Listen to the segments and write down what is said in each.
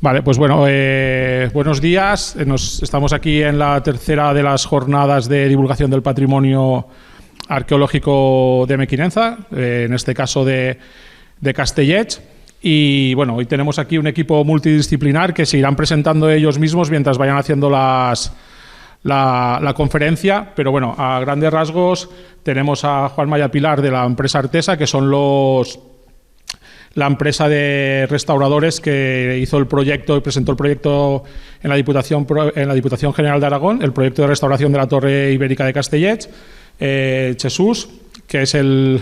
Vale, pues bueno, buenos días. Estamos aquí en la tercera de las jornadas de divulgación del patrimonio arqueológico de Mequinenza, en este caso de Castellet. Y bueno, hoy tenemos aquí un equipo multidisciplinar que se irán presentando ellos mismos mientras vayan haciendo la conferencia, pero bueno, a grandes rasgos tenemos a Juanma y a Pilar de la empresa Artesa, que son la empresa de restauradores que hizo el proyecto y presentó el proyecto en la Diputación General de Aragón, el proyecto de restauración de la Torre Ibérica de Castellet. Jesús, que es el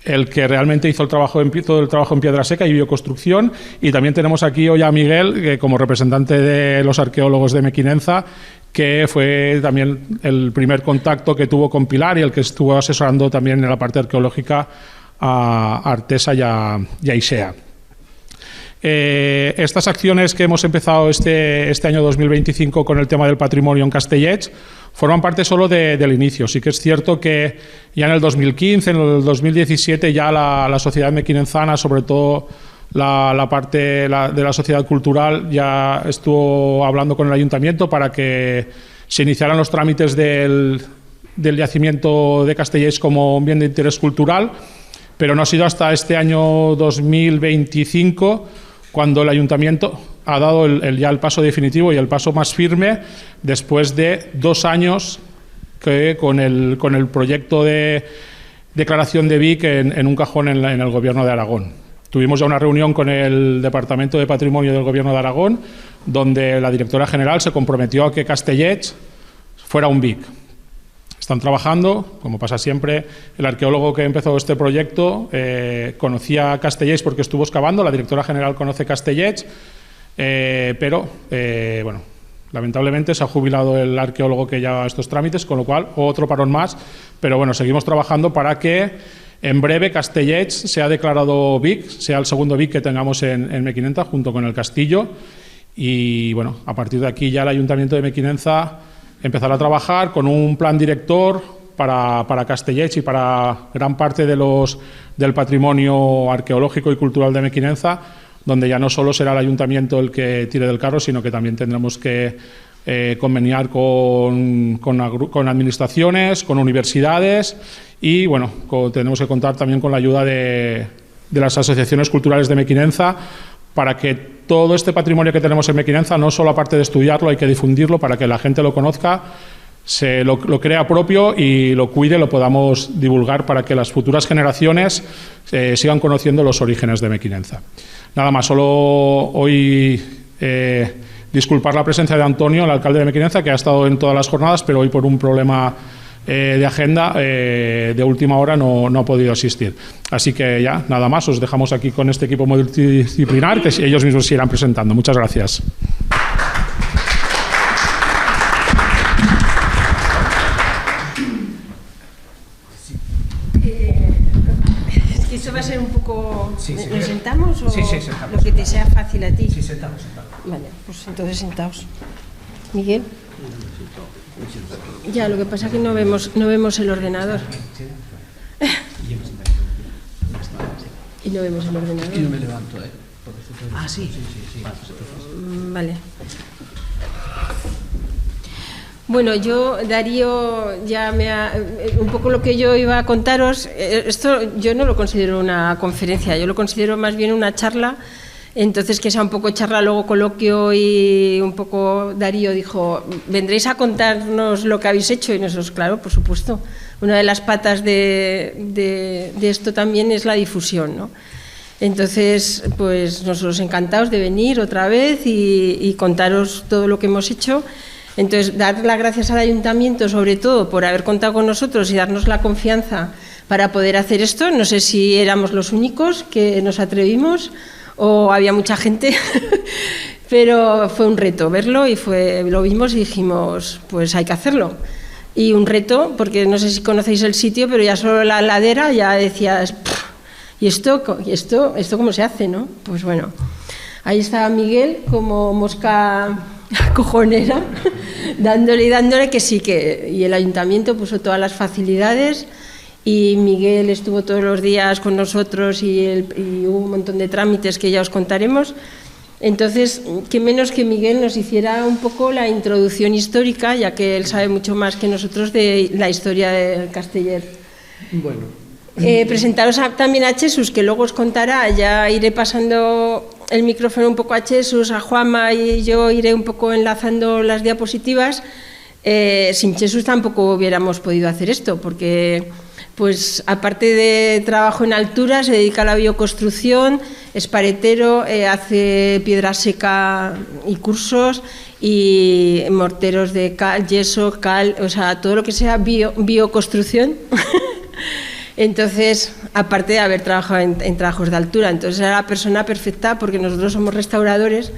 que realmente hizo todo el trabajo en piedra seca y bioconstrucción, y también tenemos aquí hoy a Miguel, que como representante de los arqueólogos de Mequinenza, que fue también el primer contacto que tuvo con Pilar y el que estuvo asesorando también en la parte arqueológica a Artesa y a ISEA. Estas acciones que hemos empezado este año 2025 con el tema del patrimonio en Castellet forman parte solo del inicio. Sí que es cierto que ya en el 2015, en el 2017, ya la sociedad mequinenzana, sobre todo la parte de la sociedad cultural, ya estuvo hablando con el ayuntamiento para que se iniciaran los trámites del yacimiento de Castellet como un bien de interés cultural, pero no ha sido hasta este año 2025 cuando el ayuntamiento ha dado ya el paso definitivo y el paso más firme, después de 2 años con el proyecto de declaración de Vic en un cajón en el Gobierno de Aragón. Tuvimos ya una reunión con el Departamento de Patrimonio del Gobierno de Aragón, donde la directora general se comprometió a que Castellet fuera un Vic. Están trabajando, como pasa siempre. El arqueólogo que empezó este proyecto conocía Castellet porque estuvo excavando, la directora general conoce Castellet, pero bueno, lamentablemente se ha jubilado el arqueólogo que lleva estos trámites, con lo cual otro parón más, pero bueno, seguimos trabajando para que en breve Castellet sea declarado Vic, sea el segundo Vic que tengamos en Mequinenza, junto con el castillo, y bueno, a partir de aquí ya el Ayuntamiento de Mequinenza empezar a trabajar con un plan director para Castellet y para gran parte del patrimonio arqueológico y cultural de Mequinenza, donde ya no solo será el ayuntamiento el que tire del carro, sino que también tendremos que conveniar con administraciones, con universidades y bueno, tenemos que contar también con la ayuda de las asociaciones culturales de Mequinenza, para que todo este patrimonio que tenemos en Mequinenza, no solo aparte de estudiarlo, hay que difundirlo para que la gente lo conozca, se lo crea propio y lo cuide, lo podamos divulgar para que las futuras generaciones sigan conociendo los orígenes de Mequinenza. Nada más, solo hoy disculpar la presencia de Antonio, el alcalde de Mequinenza, que ha estado en todas las jornadas, pero hoy por un problema de agenda de última hora no ha podido asistir. Así que ya, nada más, os dejamos aquí con este equipo multidisciplinar que ellos mismos se irán presentando. Muchas gracias. Es que eso va a ser un poco... Sí, ¿Nos sentamos o sí, sentamos, lo que te sea fácil a ti? Sí, sentamos. Vale, pues entonces sentaos. Miguel. Ya, lo que pasa es que no vemos el ordenador. Y no vemos el ordenador. Y no me levanto, ¿eh? Ah, sí. Vale. Bueno, Darío ya un poco lo que yo iba a contaros, esto yo no lo considero una conferencia, yo lo considero más bien una charla. Entonces, que sea un poco charla, luego coloquio, y un poco Darío dijo, ¿vendréis a contarnos lo que habéis hecho? Y nosotros, claro, por supuesto. Una de las patas de esto también es la difusión, ¿no? Entonces, pues nosotros encantados de venir otra vez y contaros todo lo que hemos hecho. Entonces, dar las gracias al ayuntamiento, sobre todo, por haber contado con nosotros y darnos la confianza para poder hacer esto. No sé si éramos los únicos que nos atrevimos o había mucha gente, pero fue un reto verlo y lo vimos y dijimos, pues hay que hacerlo. Y un reto, porque no sé si conocéis el sitio, pero ya solo la ladera ya decías, ¿y esto cómo se hace, no? Pues bueno, ahí estaba Miguel como mosca cojonera, dándole que sí, y el ayuntamiento puso todas las facilidades. Y Miguel estuvo todos los días con nosotros y hubo un montón de trámites que ya os contaremos. Entonces, qué menos que Miguel nos hiciera un poco la introducción histórica, ya que él sabe mucho más que nosotros de la historia de Castellet. Bueno. Presentaros también a Jesús, que luego os contará. Ya iré pasando el micrófono un poco a Jesús, a Juanma, y yo iré un poco enlazando las diapositivas. Sin Jesús tampoco hubiéramos podido hacer esto, porque pues aparte de trabajo en altura, se dedica a la bioconstrucción, es paretero, hace piedra seca y cursos, y morteros de cal, yeso, cal, o sea, todo lo que sea bioconstrucción. Entonces, aparte de haber trabajado en trabajos de altura, entonces era la persona perfecta, porque nosotros somos restauradores,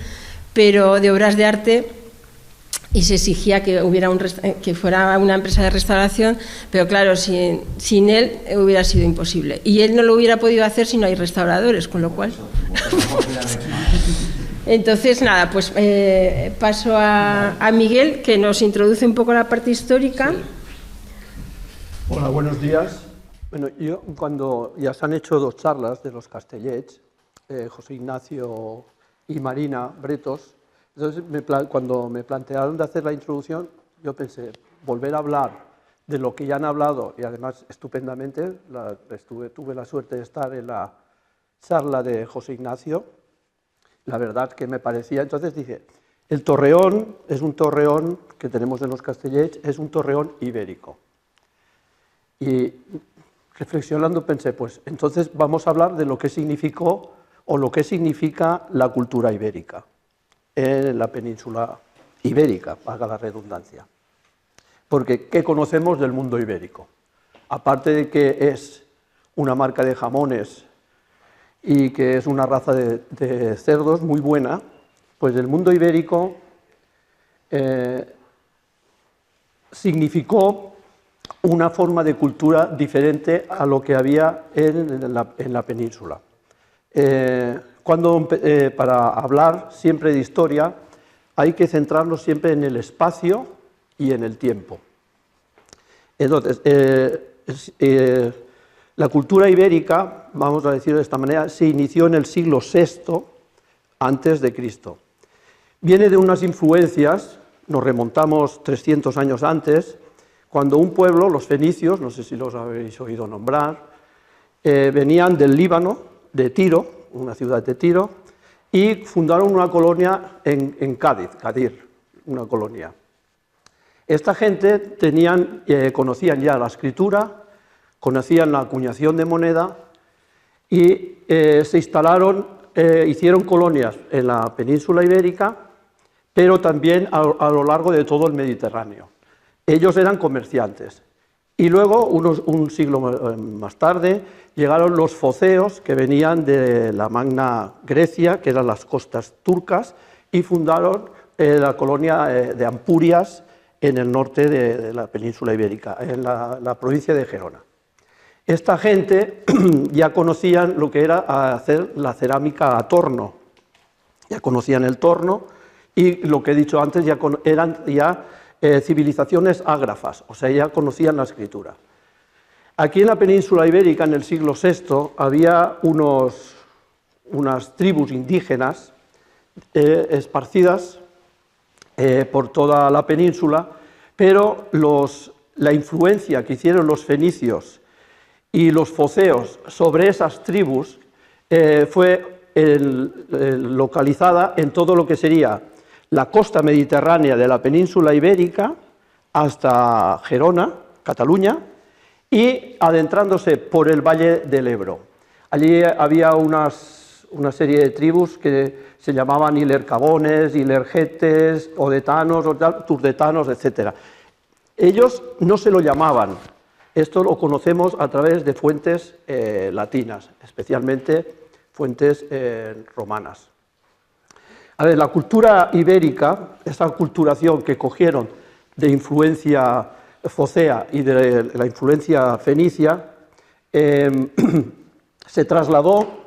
pero de obras de arte, y se exigía que que fuera una empresa de restauración, pero claro, sin él hubiera sido imposible. Y él no lo hubiera podido hacer si no hay restauradores, con lo cual... Entonces, nada, pues paso a Miguel, que nos introduce un poco la parte histórica. Hola, buenos días. Bueno, yo cuando ya se han hecho 2 charlas de los Castellets, José Ignacio y Marina Bretos, entonces cuando me plantearon de hacer la introducción, yo pensé, volver a hablar de lo que ya han hablado, y además estupendamente, tuve la suerte de estar en la charla de José Ignacio, la verdad que me parecía, entonces dije, el torreón es un torreón que tenemos en los Castellets, es un torreón ibérico. Y reflexionando pensé, pues entonces vamos a hablar de lo que significó o lo que significa la cultura ibérica en la península ibérica, valga la redundancia. Porque, ¿qué conocemos del mundo ibérico? Aparte de que es una marca de jamones y que es una raza de cerdos muy buena, pues el mundo ibérico significó una forma de cultura diferente a lo que había en la península. Para hablar siempre de historia hay que centrarnos siempre en el espacio y en el tiempo. Entonces, la cultura ibérica, vamos a decirlo de esta manera, se inició en el siglo VI antes de Cristo. Viene de unas influencias, nos remontamos 300 años antes, cuando un pueblo, los fenicios, no sé si los habéis oído nombrar, venían del Líbano, de Tiro, una ciudad de Tiro, y fundaron una colonia en Cádiz, Cadir, una colonia. Esta gente conocían ya la escritura, conocían la acuñación de moneda y se instalaron, hicieron colonias en la península ibérica, pero también a lo largo de todo el Mediterráneo. Ellos eran comerciantes. Y luego, un siglo más tarde, llegaron los foceos, que venían de la Magna Grecia, que eran las costas turcas, y fundaron la colonia de Ampurias, en el norte de la península ibérica, en la provincia de Gerona. Esta gente ya conocían lo que era hacer la cerámica a torno. Ya conocían el torno y, lo que he dicho antes, eran civilizaciones ágrafas, o sea, ya conocían la escritura. Aquí en la península ibérica, en el siglo VI, había unas tribus indígenas esparcidas por toda la península, pero la influencia que hicieron los fenicios y los foceos sobre esas tribus fue localizada en todo lo que sería la costa mediterránea de la península ibérica hasta Gerona, Cataluña, y adentrándose por el valle del Ebro. Allí había una serie de tribus que se llamaban ilercabones, ilergetes, odetanos, turdetanos, etc. Ellos no se lo llamaban. Esto lo conocemos a través de fuentes latinas, especialmente fuentes romanas. A ver, la cultura ibérica, esa culturación que cogieron de influencia focea y de la influencia fenicia, se trasladó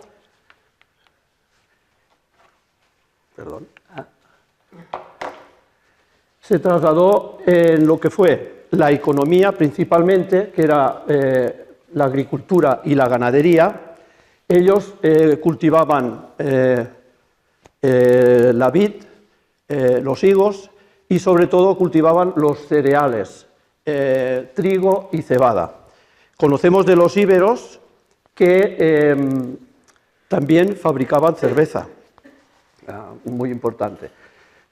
en lo que fue la economía principalmente, que era la agricultura y la ganadería. Ellos cultivaban la vid, los higos y sobre todo cultivaban los cereales, trigo y cebada. Conocemos de los íberos que también fabricaban cerveza, muy importante.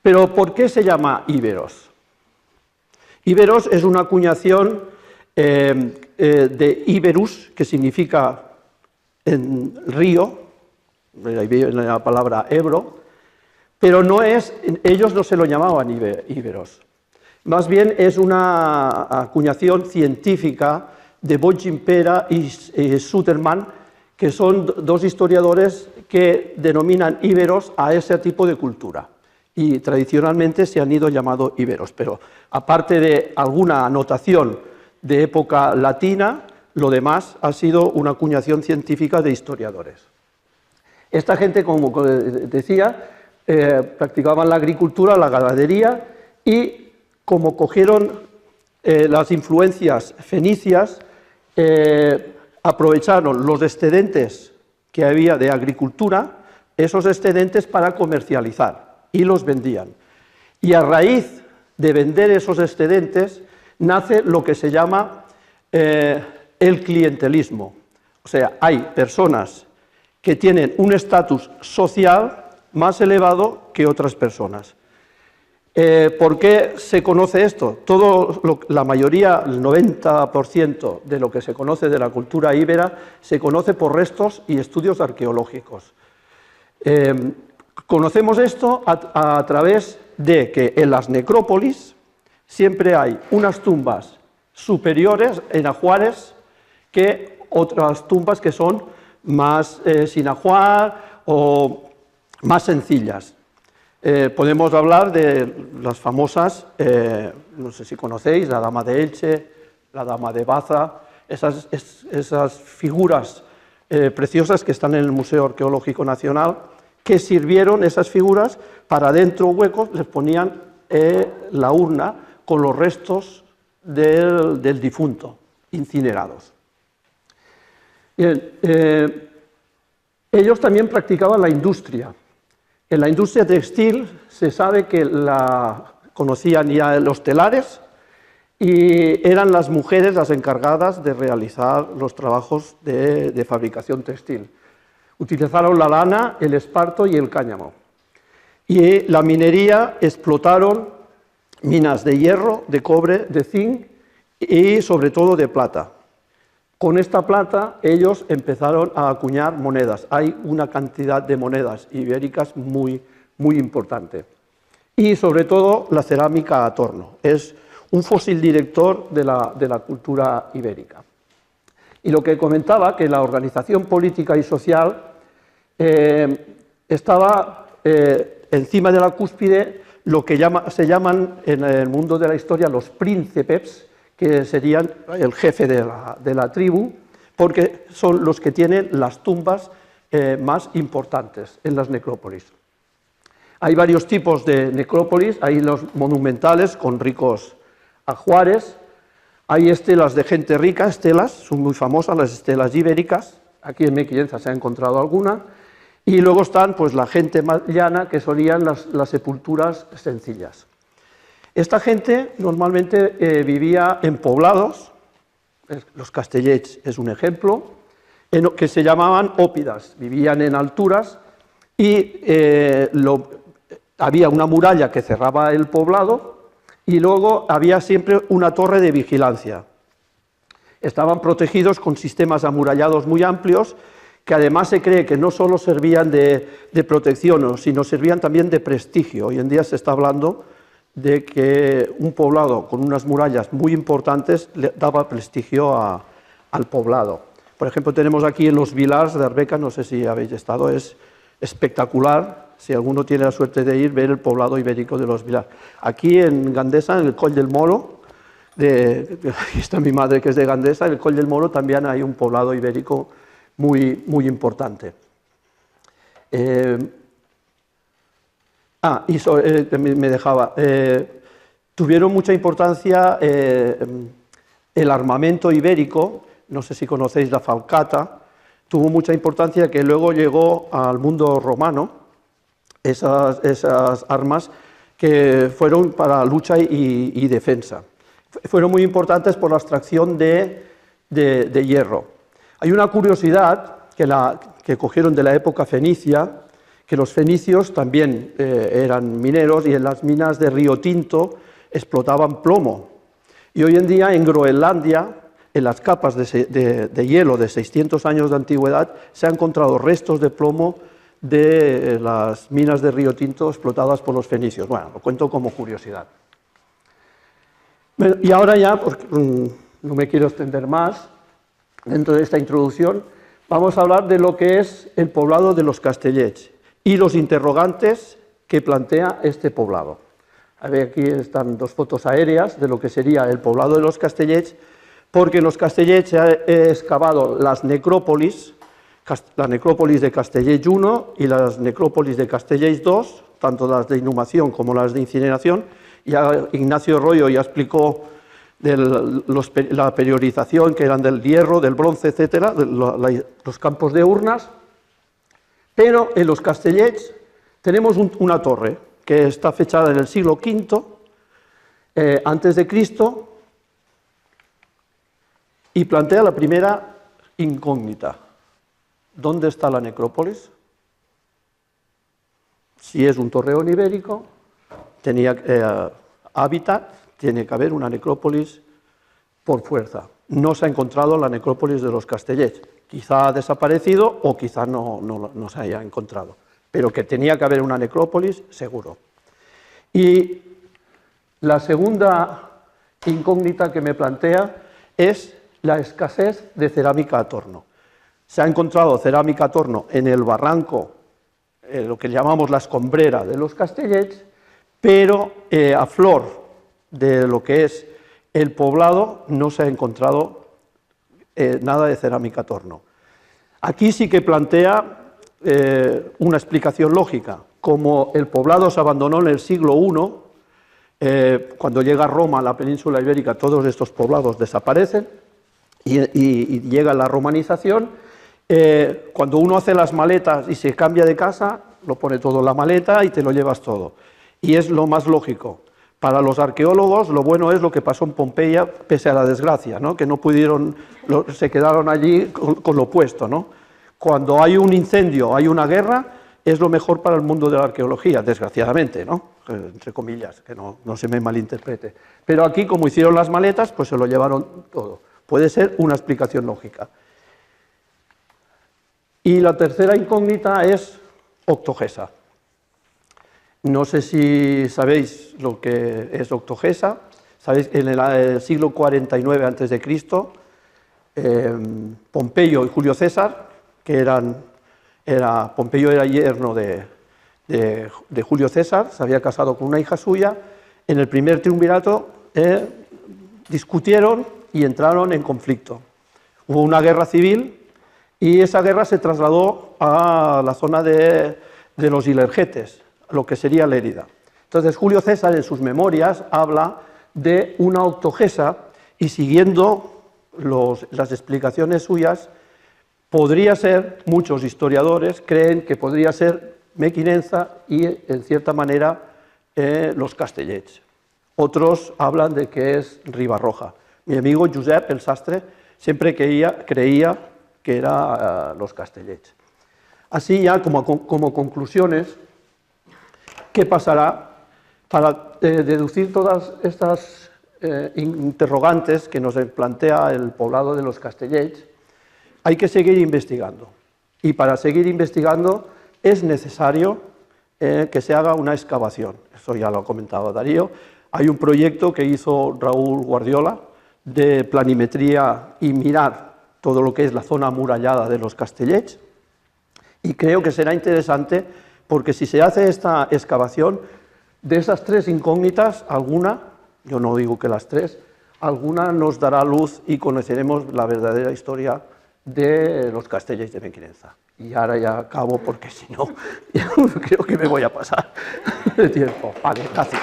Pero ¿por qué se llama íberos? Íberos es una acuñación de Iberus, que significa en río, ahí viene la palabra Ebro, pero no es, ellos no se lo llamaban íberos. Más bien es una acuñación científica de Bochimpera y Suterman, que son dos historiadores que denominan íberos a ese tipo de cultura. Y tradicionalmente se han ido llamando íberos, pero aparte de alguna anotación de época latina, lo demás ha sido una acuñación científica de historiadores. Esta gente, como decía, practicaban la agricultura, la ganadería, y como cogieron las influencias fenicias, aprovecharon los excedentes que había de agricultura, esos excedentes para comercializar, y los vendían. Y a raíz de vender esos excedentes nace lo que se llama el clientelismo. O sea, hay personas que tienen un estatus social más elevado que otras personas. ¿Por qué se conoce esto? La mayoría, el 90% de lo que se conoce de la cultura íbera se conoce por restos y estudios arqueológicos. Conocemos esto a través de que en las necrópolis siempre hay unas tumbas superiores en ajuares que otras tumbas que son más sin ajuar o más sencillas. Podemos hablar de las famosas, no sé si conocéis, la Dama de Elche, la Dama de Baza, esas figuras preciosas que están en el Museo Arqueológico Nacional, que sirvieron esas figuras para dentro huecos, les ponían la urna con los restos del difunto, incinerados. Bien, ellos también practicaban la industria. En la industria textil se sabe que la conocían ya los telares y eran las mujeres las encargadas de realizar los trabajos de fabricación textil. Utilizaron la lana, el esparto y el cáñamo. Y la minería explotaron minas de hierro, de cobre, de zinc y sobre todo de plata. Con esta plata ellos empezaron a acuñar monedas. Hay una cantidad de monedas ibéricas muy importante. Y sobre todo la cerámica a torno. Es un fósil director de la cultura ibérica. Y lo que comentaba, que la organización política y social estaba encima de la cúspide lo que se llaman en el mundo de la historia los príncipes, que serían el jefe de la tribu, porque son los que tienen las tumbas más importantes en las necrópolis. Hay varios tipos de necrópolis, hay los monumentales con ricos ajuares, hay estelas de gente rica, estelas, son muy famosas las estelas ibéricas, aquí en Mequillenza se ha encontrado alguna, y luego están pues la gente más llana, que solían las sepulturas sencillas. Esta gente normalmente vivía en poblados, los castellets es un ejemplo, que se llamaban ópidas, vivían en alturas y había una muralla que cerraba el poblado y luego había siempre una torre de vigilancia. Estaban protegidos con sistemas amurallados muy amplios, que además se cree que no solo servían de protección, sino servían también de prestigio. Hoy en día se está hablando de que un poblado con unas murallas muy importantes le daba prestigio al poblado. Por ejemplo, tenemos aquí en los Vilars de Arbeca, no sé si habéis estado, es espectacular, si alguno tiene la suerte de ir, ver el poblado ibérico de los Vilars. Aquí en Gandesa, en el Coll del Moro, aquí está mi madre que es de Gandesa, en el Coll del Moro también hay un poblado ibérico muy importante. Me dejaba. Tuvieron mucha importancia el armamento ibérico, no sé si conocéis la falcata, tuvo mucha importancia que luego llegó al mundo romano, esas armas que fueron para lucha y defensa. Fueron muy importantes por la extracción de hierro. Hay una curiosidad que cogieron de la época fenicia, que los fenicios también eran mineros y en las minas de Río Tinto explotaban plomo. Y hoy en día en Groenlandia, en las capas de hielo de 600 años de antigüedad, se han encontrado restos de plomo de las minas de Río Tinto explotadas por los fenicios. Bueno, lo cuento como curiosidad. Y ahora ya, porque no me quiero extender más, dentro de esta introducción, vamos a hablar de lo que es el poblado de los Castellets y los interrogantes que plantea este poblado. A ver, aquí están dos fotos aéreas de lo que sería el poblado de los Castellets, porque en los Castellets se ha excavado las necrópolis, la necrópolis de Castellets I y las necrópolis de Castellets II, tanto las de inhumación como las de incineración. Ya Ignacio Royo ya explicó la periodización, que eran del hierro, del bronce, etcétera, los campos de urnas. Pero en los Castellets tenemos una torre que está fechada en el siglo V antes de Cristo y plantea la primera incógnita. ¿Dónde está la necrópolis? Si es un torreón ibérico, tenía hábitat, tiene que haber una necrópolis por fuerza. No se ha encontrado la necrópolis de los Castellets. Quizá ha desaparecido o quizá no se haya encontrado. Pero que tenía que haber una necrópolis, seguro. Y la segunda incógnita que me plantea es la escasez de cerámica a torno. Se ha encontrado cerámica a torno en el barranco, lo que llamamos la escombrera de los Castellets, pero a flor de lo que es el poblado no se ha encontrado nada de cerámica a torno. Aquí sí que plantea una explicación lógica. Como el poblado se abandonó en el siglo I, cuando llega Roma a la península ibérica, todos estos poblados desaparecen y llega la romanización. Cuando uno hace las maletas y se cambia de casa, lo pone todo en la maleta y te lo llevas todo. Y es lo más lógico. Para los arqueólogos, lo bueno es lo que pasó en Pompeya, pese a la desgracia, ¿no? Que no pudieron, se quedaron allí con lo puesto, ¿no? Cuando hay un incendio, hay una guerra, es lo mejor para el mundo de la arqueología, desgraciadamente, ¿no? Entre comillas, que no se me malinterprete. Pero aquí, como hicieron las maletas, pues se lo llevaron todo. Puede ser una explicación lógica. Y la tercera incógnita es Octogesa. No sé si sabéis lo que es Octogesa. Sabéis que en el siglo 49 a.C., Pompeyo y Julio César, que Pompeyo era yerno de Julio César, se había casado con una hija suya, en el primer triunvirato discutieron y entraron en conflicto. Hubo una guerra civil y esa guerra se trasladó a la zona de los Ilergetes, lo que sería Lérida. Entonces Julio César en sus memorias habla de una Octogesa y siguiendo las explicaciones suyas, podría ser, muchos historiadores creen que podría ser Mequinenza y en cierta manera los Castellets. Otros hablan de que es Ribarroja. Mi amigo Josep, el sastre, siempre creía que era los Castellets. Así ya como conclusiones, ¿qué pasará? Para deducir todas estas interrogantes que nos plantea el poblado de los Castellets, hay que seguir investigando. Y para seguir investigando es necesario que se haga una excavación. Eso ya lo ha comentado Darío. Hay un proyecto que hizo Raúl Guardiola de planimetría y mirar todo lo que es la zona amurallada de los Castellets. Y creo que será interesante porque si se hace esta excavación, de esas tres incógnitas, alguna, yo no digo que las tres, alguna nos dará luz y conoceremos la verdadera historia de los Castellets de Mequinenza. Y ahora ya acabo porque si no, ya creo que me voy a pasar de tiempo. Vale, gracias.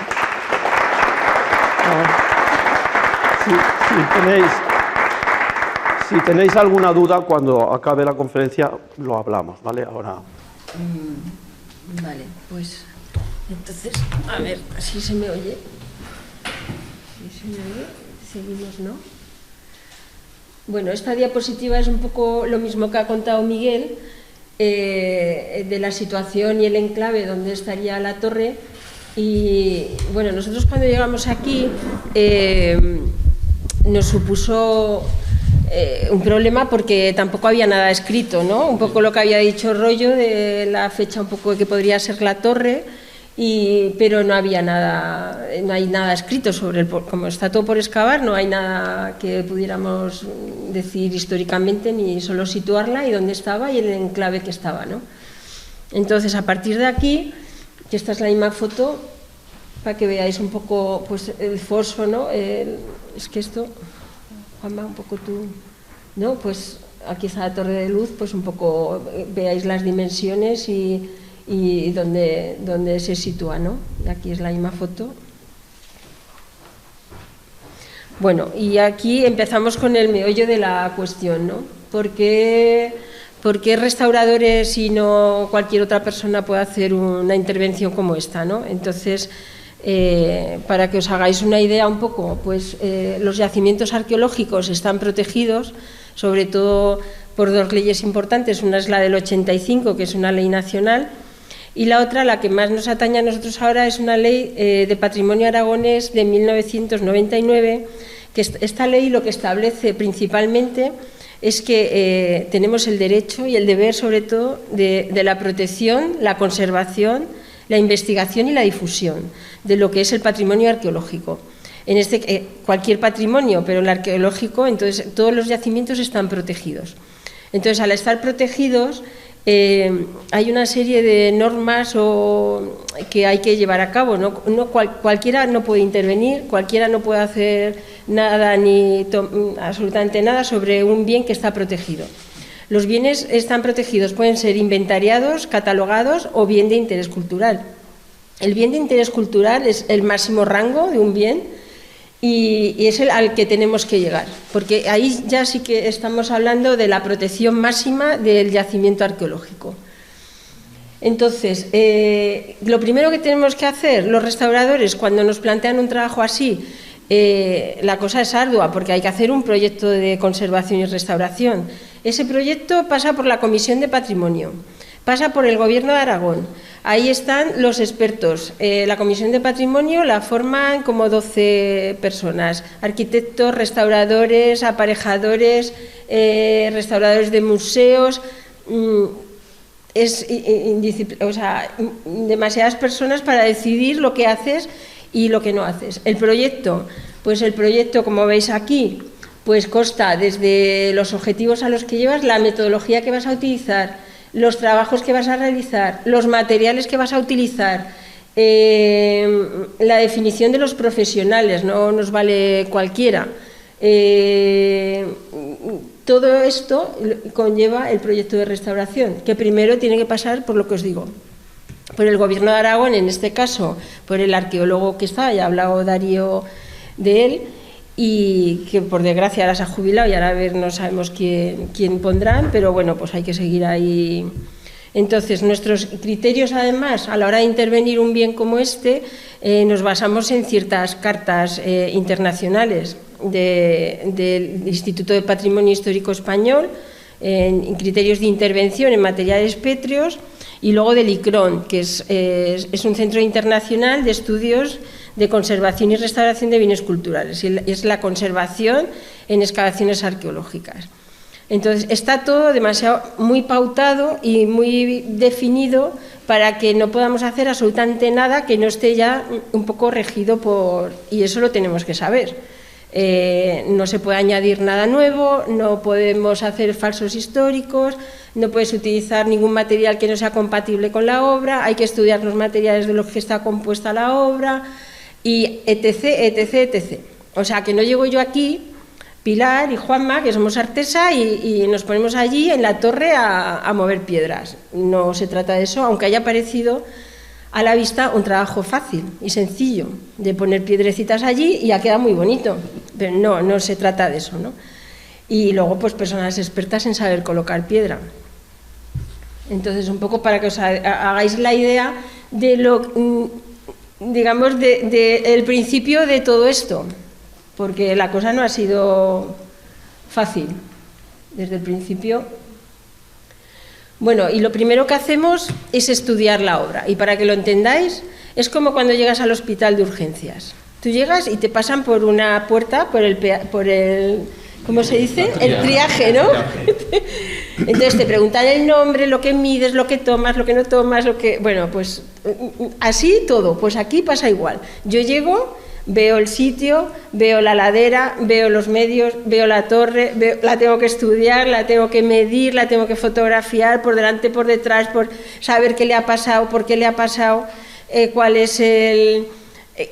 Si tenéis alguna duda, cuando acabe la conferencia lo hablamos, ¿vale? Ahora. Vale, pues entonces, a ver, si se me oye. Si se me oye, seguimos, ¿no? Bueno, esta diapositiva es un poco lo mismo que ha contado Miguel, de la situación y el enclave donde estaría la torre. Y bueno, nosotros cuando llegamos aquí nos supuso un problema porque tampoco había nada escrito, ¿no? Un poco lo que había dicho Rollo de la fecha un poco que podría ser la torre, pero no había nada, no hay nada escrito sobre como está todo por excavar, no hay nada que pudiéramos decir históricamente, ni solo situarla y dónde estaba y el enclave que estaba, ¿no? Entonces, a partir de aquí, que esta es la misma foto, para que veáis un poco pues, el foso, ¿no? Es que esto, Juanma, un poco tú, ¿no? Pues aquí está la torre de luz, pues un poco veáis las dimensiones y dónde se sitúa, ¿no? Aquí es la misma foto. Bueno, y aquí empezamos con el meollo de la cuestión, ¿no? ¿Por qué restauradores y no cualquier otra persona puede hacer una intervención como esta, ¿no? Entonces, para que os hagáis una idea un poco, pues los yacimientos arqueológicos están protegidos, sobre todo por dos leyes importantes. Una es la del 85, que es una ley nacional, y la otra, la que más nos atañe a nosotros ahora, es una ley de patrimonio aragonés de 1999, que esta ley lo que establece principalmente es que tenemos el derecho y el deber, sobre todo, de la protección, la conservación, la investigación y la difusión de lo que es el patrimonio arqueológico. En cualquier patrimonio, pero el arqueológico, entonces todos los yacimientos están protegidos. Entonces, al estar protegidos, hay una serie de normas que hay que llevar a cabo, ¿no? Cualquiera no puede intervenir, cualquiera no puede hacer nada ni absolutamente nada sobre un bien que está protegido. Los bienes están protegidos, pueden ser inventariados, catalogados o bien de interés cultural. El bien de interés cultural es el máximo rango de un bien y es el al que tenemos que llegar, porque ahí ya sí que estamos hablando de la protección máxima del yacimiento arqueológico. Entonces, lo primero que tenemos que hacer los restauradores cuando nos plantean un trabajo así, la cosa es ardua porque hay que hacer un proyecto de conservación y restauración. Ese proyecto pasa por la Comisión de Patrimonio, pasa por el Gobierno de Aragón. Ahí están los expertos. La Comisión de Patrimonio la forman como 12 personas, arquitectos, restauradores, aparejadores, restauradores de museos. Demasiadas personas para decidir lo que haces y lo que no haces. El proyecto, como veis aquí, pues consta desde los objetivos a los que llevas, la metodología que vas a utilizar, los trabajos que vas a realizar, los materiales que vas a utilizar, la definición de los profesionales, no nos vale cualquiera. Todo esto conlleva el proyecto de restauración, que primero tiene que pasar por lo que os digo, por el Gobierno de Aragón, en este caso, por el arqueólogo que está, ya ha hablado Darío de él, y que por desgracia ahora se ha jubilado y ahora a ver, no sabemos quién pondrán, pero bueno, pues hay que seguir ahí. Entonces, nuestros criterios, además, a la hora de intervenir un bien como este, nos basamos en ciertas cartas internacionales del Instituto de Patrimonio Histórico Español, en criterios de intervención en materiales pétreos, y luego del ICRON, que es un centro internacional de estudios de conservación y restauración de bienes culturales, y es la conservación en excavaciones arqueológicas. Entonces, está todo muy pautado y muy definido para que no podamos hacer absolutamente nada que no esté ya un poco regido por... Y eso lo tenemos que saber. No se puede añadir nada nuevo, no podemos hacer falsos históricos, no puedes utilizar ningún material que no sea compatible con la obra, hay que estudiar los materiales de los que está compuesta la obra, y etc, etc, etc. O sea, que no llego yo aquí, Pilar y Juanma, que somos artesa, y nos ponemos allí en la torre a mover piedras. No se trata de eso, aunque haya parecido a la vista un trabajo fácil y sencillo, de poner piedrecitas allí y ya queda muy bonito, pero no se trata de eso, ¿no? Y luego, pues, personas expertas en saber colocar piedra. Entonces, un poco para que os hagáis la idea de lo, digamos, el principio de todo esto, porque la cosa no ha sido fácil desde el principio. Bueno, y lo primero que hacemos es estudiar la obra, y para que lo entendáis, es como cuando llegas al hospital de urgencias. Tú llegas y te pasan por una puerta, por el ¿cómo se dice? El triaje, ¿no? Entonces te preguntan el nombre, lo que mides, lo que tomas, lo que no tomas, lo que... Bueno, pues así todo, pues aquí pasa igual. Yo llego, veo el sitio, veo la ladera, veo los medios, veo la torre, la tengo que estudiar, la tengo que medir, la tengo que fotografiar por delante, por detrás, por saber qué le ha pasado, por qué le ha pasado, cuál es el...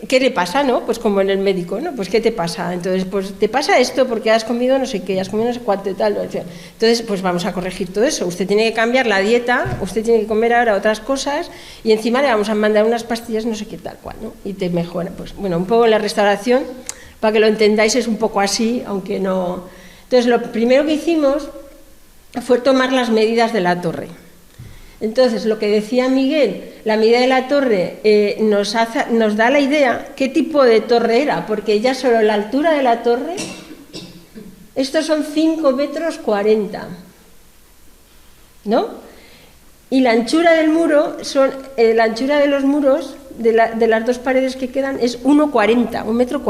¿Qué le pasa, no? Pues como en el médico, ¿no? Pues ¿qué te pasa? Entonces, pues te pasa esto porque has comido no sé qué, has comido no sé cuánto y tal, ¿no? Entonces, pues vamos a corregir todo eso. Usted tiene que cambiar la dieta, usted tiene que comer ahora otras cosas y encima le vamos a mandar unas pastillas no sé qué tal cual, ¿no? Y te mejora. Pues bueno, un poco en la restauración, para que lo entendáis, es un poco así, aunque no... Entonces, lo primero que hicimos fue tomar las medidas de la torre. Entonces, lo que decía Miguel, la medida de la torre nos da la idea qué tipo de torre era, porque ya solo la altura de la torre, estos son 5,40 metros, ¿no? Y la anchura del muro, la anchura de los muros, de las dos paredes que quedan, es 1,40, 1,40 metros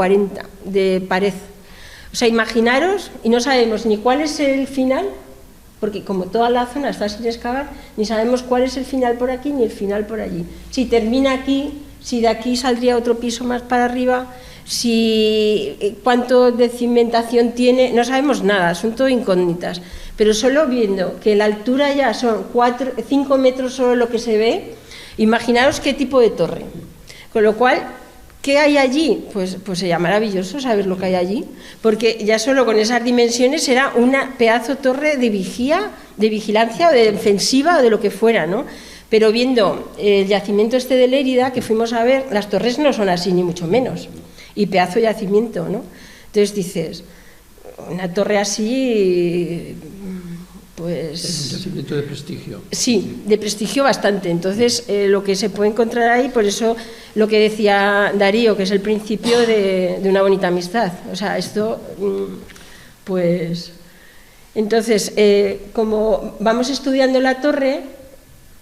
de pared. O sea, imaginaros, y no sabemos ni cuál es el final, porque como toda la zona está sin excavar, ni sabemos cuál es el final por aquí ni el final por allí. Si termina aquí, si de aquí saldría otro piso más para arriba, cuánto de cimentación tiene, no sabemos nada, son todo incógnitas. Pero solo viendo que la altura ya son 5 metros solo lo que se ve, imaginaros qué tipo de torre. Con lo cual, ¿qué hay allí? Pues sería maravilloso saber lo que hay allí, porque ya solo con esas dimensiones era una pedazo torre de vigilancia o de defensiva o de lo que fuera, ¿no? Pero viendo el yacimiento este de Lérida, que fuimos a ver, las torres no son así, ni mucho menos, y pedazo yacimiento, ¿no? Entonces dices, una torre así... Pues, es un yacimiento de prestigio. Sí, de prestigio bastante. Entonces, lo que se puede encontrar ahí, por eso lo que decía Darío, que es el principio de una bonita amistad. O sea, esto, pues... Entonces, como vamos estudiando la torre,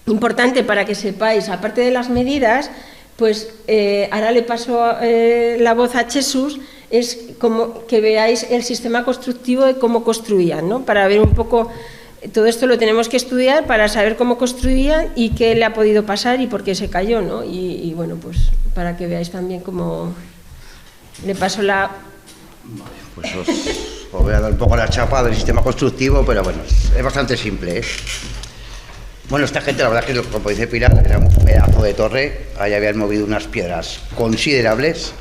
importante para que sepáis, aparte de las medidas, pues ahora le paso la voz a Jesús, es como que veáis el sistema constructivo de cómo construían, ¿no? Para ver un poco... Todo esto lo tenemos que estudiar para saber cómo construían y qué le ha podido pasar y por qué se cayó, ¿no? Y bueno, pues para que veáis también cómo le paso la... Pues os voy a dar un poco la chapa del sistema constructivo, pero bueno, es bastante simple, ¿eh? Bueno, esta gente, la verdad es que, como dice Pilar, era un pedazo de torre, ahí habían movido unas piedras considerables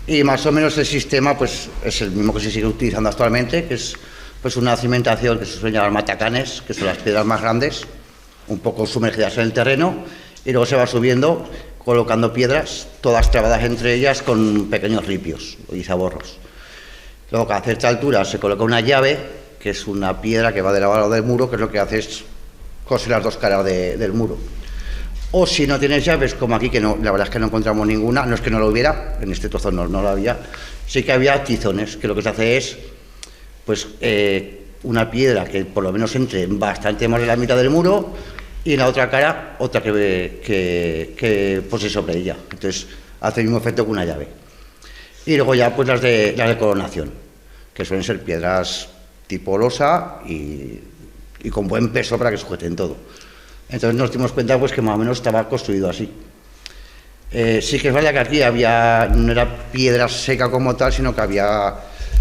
y más o menos el sistema pues es el mismo que se sigue utilizando actualmente, que es pues una cimentación que se suele llamar matacanes, que son las piedras más grandes, un poco sumergidas en el terreno, y luego se va subiendo colocando piedras, todas trabadas entre ellas con pequeños ripios y zaborros. Luego, a cierta altura se coloca una llave, que es una piedra que va de lado del muro, que es lo que hace es coser las dos caras del muro. O si no tienes llaves, como aquí, que no, la verdad es que no encontramos ninguna, no es que no lo hubiera, en este trozo no lo había, sí que había tizones, que lo que se hace es pues una piedra que por lo menos entre bastante más de la mitad del muro y en la otra cara otra que pose sobre ella. Entonces hace el mismo efecto que una llave. Y luego ya pues las de coronación, que suelen ser piedras tipo losa y con buen peso para que sujeten todo. Entonces nos dimos cuenta pues que más o menos estaba construido así. Sí que es verdad que aquí no era piedra seca como tal, sino que había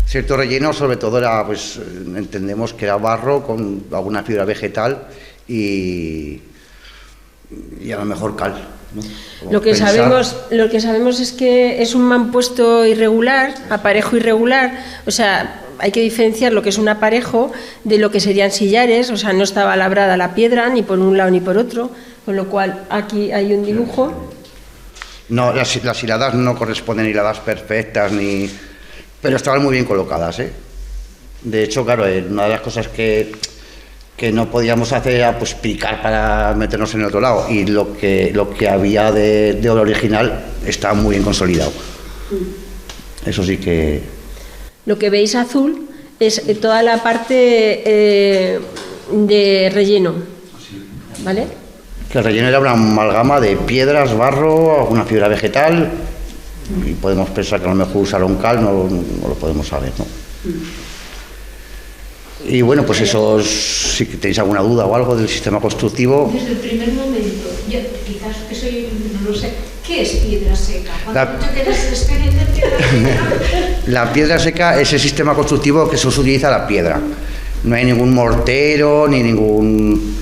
cierto relleno, sobre todo era, pues entendemos que era barro con alguna fibra vegetal y a lo mejor cal, ¿no? Lo que sabemos es que es un mampuesto irregular, aparejo irregular, o sea, hay que diferenciar lo que es un aparejo de lo que serían sillares, o sea, no estaba labrada la piedra ni por un lado ni por otro, con lo cual aquí hay un dibujo. No, las hiladas no corresponden a hiladas perfectas ni... Pero estaban muy bien colocadas, ¿eh? De hecho, claro, una de las cosas que que no podíamos hacer era pues picar para meternos en el otro lado, y lo que había de obra original está muy bien consolidado. Eso sí que... Lo que veis azul es toda la parte de relleno, ¿vale? Que el relleno era una amalgama de piedras, barro, alguna fibra vegetal, y podemos pensar que a lo mejor usaron cal, no lo podemos saber, ¿no? Y bueno, pues eso, si tenéis alguna duda o algo del sistema constructivo... Desde el primer momento, yo quizás que soy, no lo sé, ¿qué es piedra seca? Cuando tú quedas experiencia en piedra seca... La piedra seca es el sistema constructivo que se utiliza la piedra. No hay ningún mortero, ni ningún...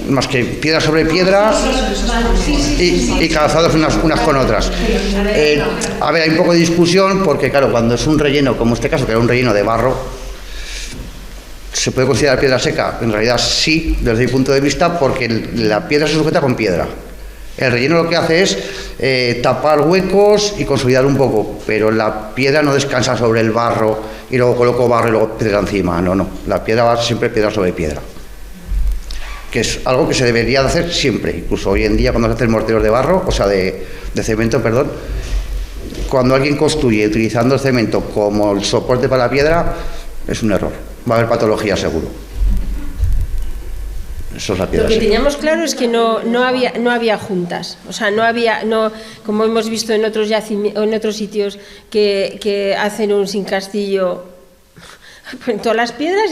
más que piedra sobre piedra y calzados unas con otras. A ver, hay un poco de discusión porque, claro, cuando es un relleno, como este caso, que era un relleno de barro, ¿se puede considerar piedra seca? En realidad sí, desde mi punto de vista, porque la piedra se sujeta con piedra. El relleno lo que hace es tapar huecos y consolidar un poco, pero la piedra no descansa sobre el barro y luego coloco barro y luego piedra encima. No, la piedra va siempre piedra sobre piedra, que es algo que se debería de hacer siempre. Incluso hoy en día, cuando se hacen morteros de barro, o sea, de cemento, perdón, cuando alguien construye utilizando el cemento como el soporte para la piedra, es un error. Va a haber patología seguro. Eso es la piedra. Lo que seca. teníamos claro es que no había juntas, o sea, como hemos visto en otros sitios que hacen un sin castillo, ponen todas las piedras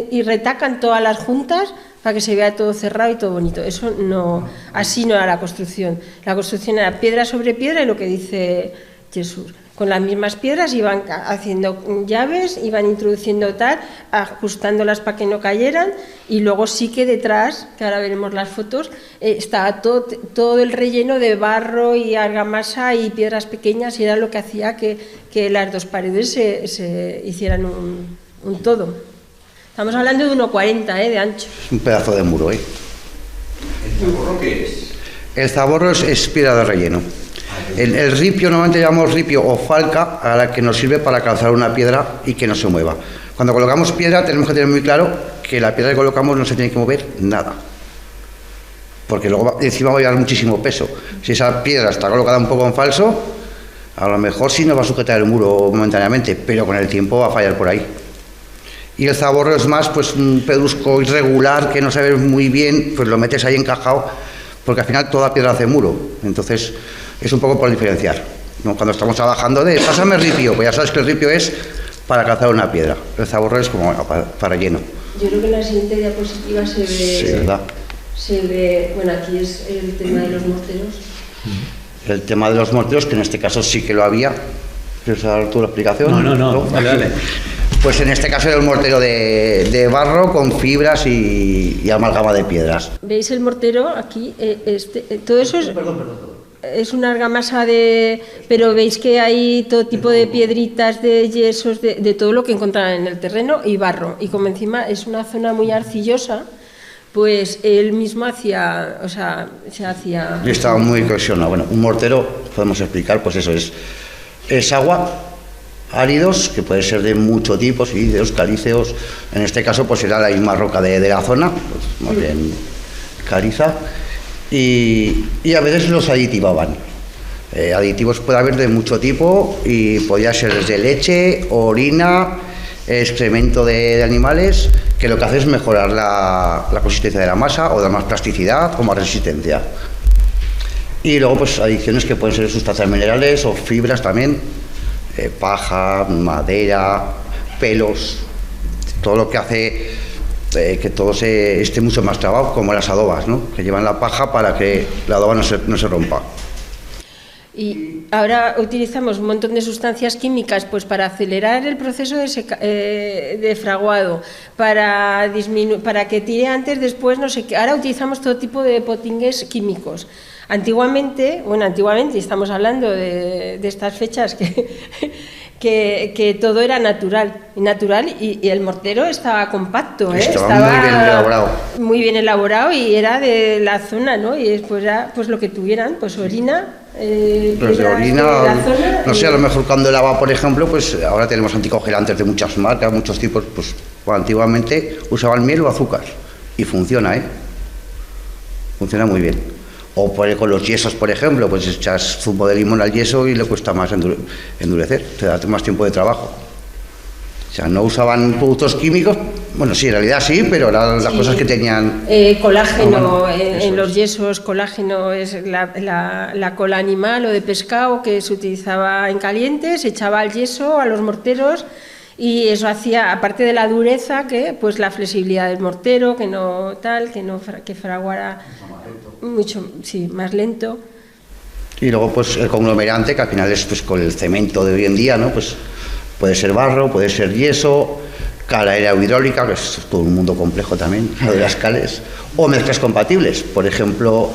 y retacan todas las juntas para que se vea todo cerrado y todo bonito. Eso no, así no era la construcción. La construcción era piedra sobre piedra, y lo que dice Jesús, con las mismas piedras iban haciendo llaves, iban introduciendo tal, ajustándolas para que no cayeran, y luego sí que detrás, que ahora veremos las fotos, estaba todo el relleno de barro y argamasa y piedras pequeñas, y era lo que hacía que las dos paredes se hicieran un todo. Estamos hablando de 1,40 de ancho. Es un pedazo de muro, ¿eh? ¿El zaborro qué es? El zaborro es piedra de relleno. El ripio, normalmente llamamos ripio o falca, a la que nos sirve para calzar una piedra y que no se mueva. Cuando colocamos piedra tenemos que tener muy claro que la piedra que colocamos no se tiene que mover nada, porque luego encima va a llevar muchísimo peso. Si esa piedra está colocada un poco en falso, a lo mejor sí nos va a sujetar el muro momentáneamente, pero con el tiempo va a fallar por ahí. Y el zaborro es más pues un pedrusco irregular que no se ve muy bien, pues lo metes ahí encajado, porque al final toda piedra hace muro. Entonces es un poco por diferenciar, ¿no? Cuando estamos trabajando de pásame ripio, pues ya sabes que el ripio es para calzar una piedra, el zaborro es como para lleno. Yo creo que en la siguiente diapositiva se ve... Sí, ¿verdad? Se ve, bueno, aquí es el tema de los morteros. El tema de los morteros, que en este caso sí que lo había. ¿Quieres dar tú la explicación? No, dale. Pues en este caso era un mortero de barro con fibras y amalgama de piedras. ¿Veis el mortero aquí? Todo eso es... Es una argamasa pero veis que hay todo tipo de piedritas, de yesos, de todo lo que encontraban en el terreno, y barro. Y como encima es una zona muy arcillosa, pues él mismo se hacía... Y estaba muy cohesionado. Bueno, un mortero, podemos explicar, pues eso es agua, áridos, que puede ser de mucho tipo, sídeos, calíceos. En este caso, pues era la misma roca de la zona, pues más bien caliza. Y a veces los aditivaban. Aditivos puede haber de mucho tipo y podía ser desde leche, orina, excremento de animales, que lo que hace es mejorar la consistencia de la masa o dar más plasticidad o más resistencia. Y luego pues adiciones que pueden ser sustancias minerales o fibras también, paja, madera, pelos, todo lo que hace que todo esté mucho más trabado, como las adobas, ¿no? Que llevan la paja para que la adoba no se rompa. Y ahora utilizamos un montón de sustancias químicas pues para acelerar el proceso de fraguado, para que tire antes, después, no sé qué. Ahora utilizamos todo tipo de potingues químicos. Antiguamente, estamos hablando de estas fechas que todo era natural y el mortero estaba compacto, estaba muy bien elaborado. Muy bien elaborado y era de la zona, ¿no? Y después ya, pues lo que tuvieran, pues orina. Pues de orina, no sé, a lo mejor cuando lava, por ejemplo, pues ahora tenemos anticongelantes de muchas marcas, muchos tipos, pues antiguamente usaban miel o azúcar y funciona, funciona muy bien. O con los yesos, por ejemplo, pues echas zumo de limón al yeso y le cuesta más endurecer, te da más tiempo de trabajo. O sea, no usaban productos químicos, bueno, sí, en realidad sí, pero eran las cosas que tenían... Colágeno, en los yesos, colágeno es la cola animal o de pescado que se utilizaba en caliente, se echaba al yeso, a los morteros, y eso hacía, aparte de la dureza, que pues la flexibilidad del mortero, que fraguara mucho, sí, más lento. Y luego pues el conglomerante, que al final es pues con el cemento de hoy en día, ¿no? Pues puede ser barro, puede ser yeso, cal aerohidráulica, que es todo un mundo complejo también, lo de las cales, o mezclas compatibles. Por ejemplo,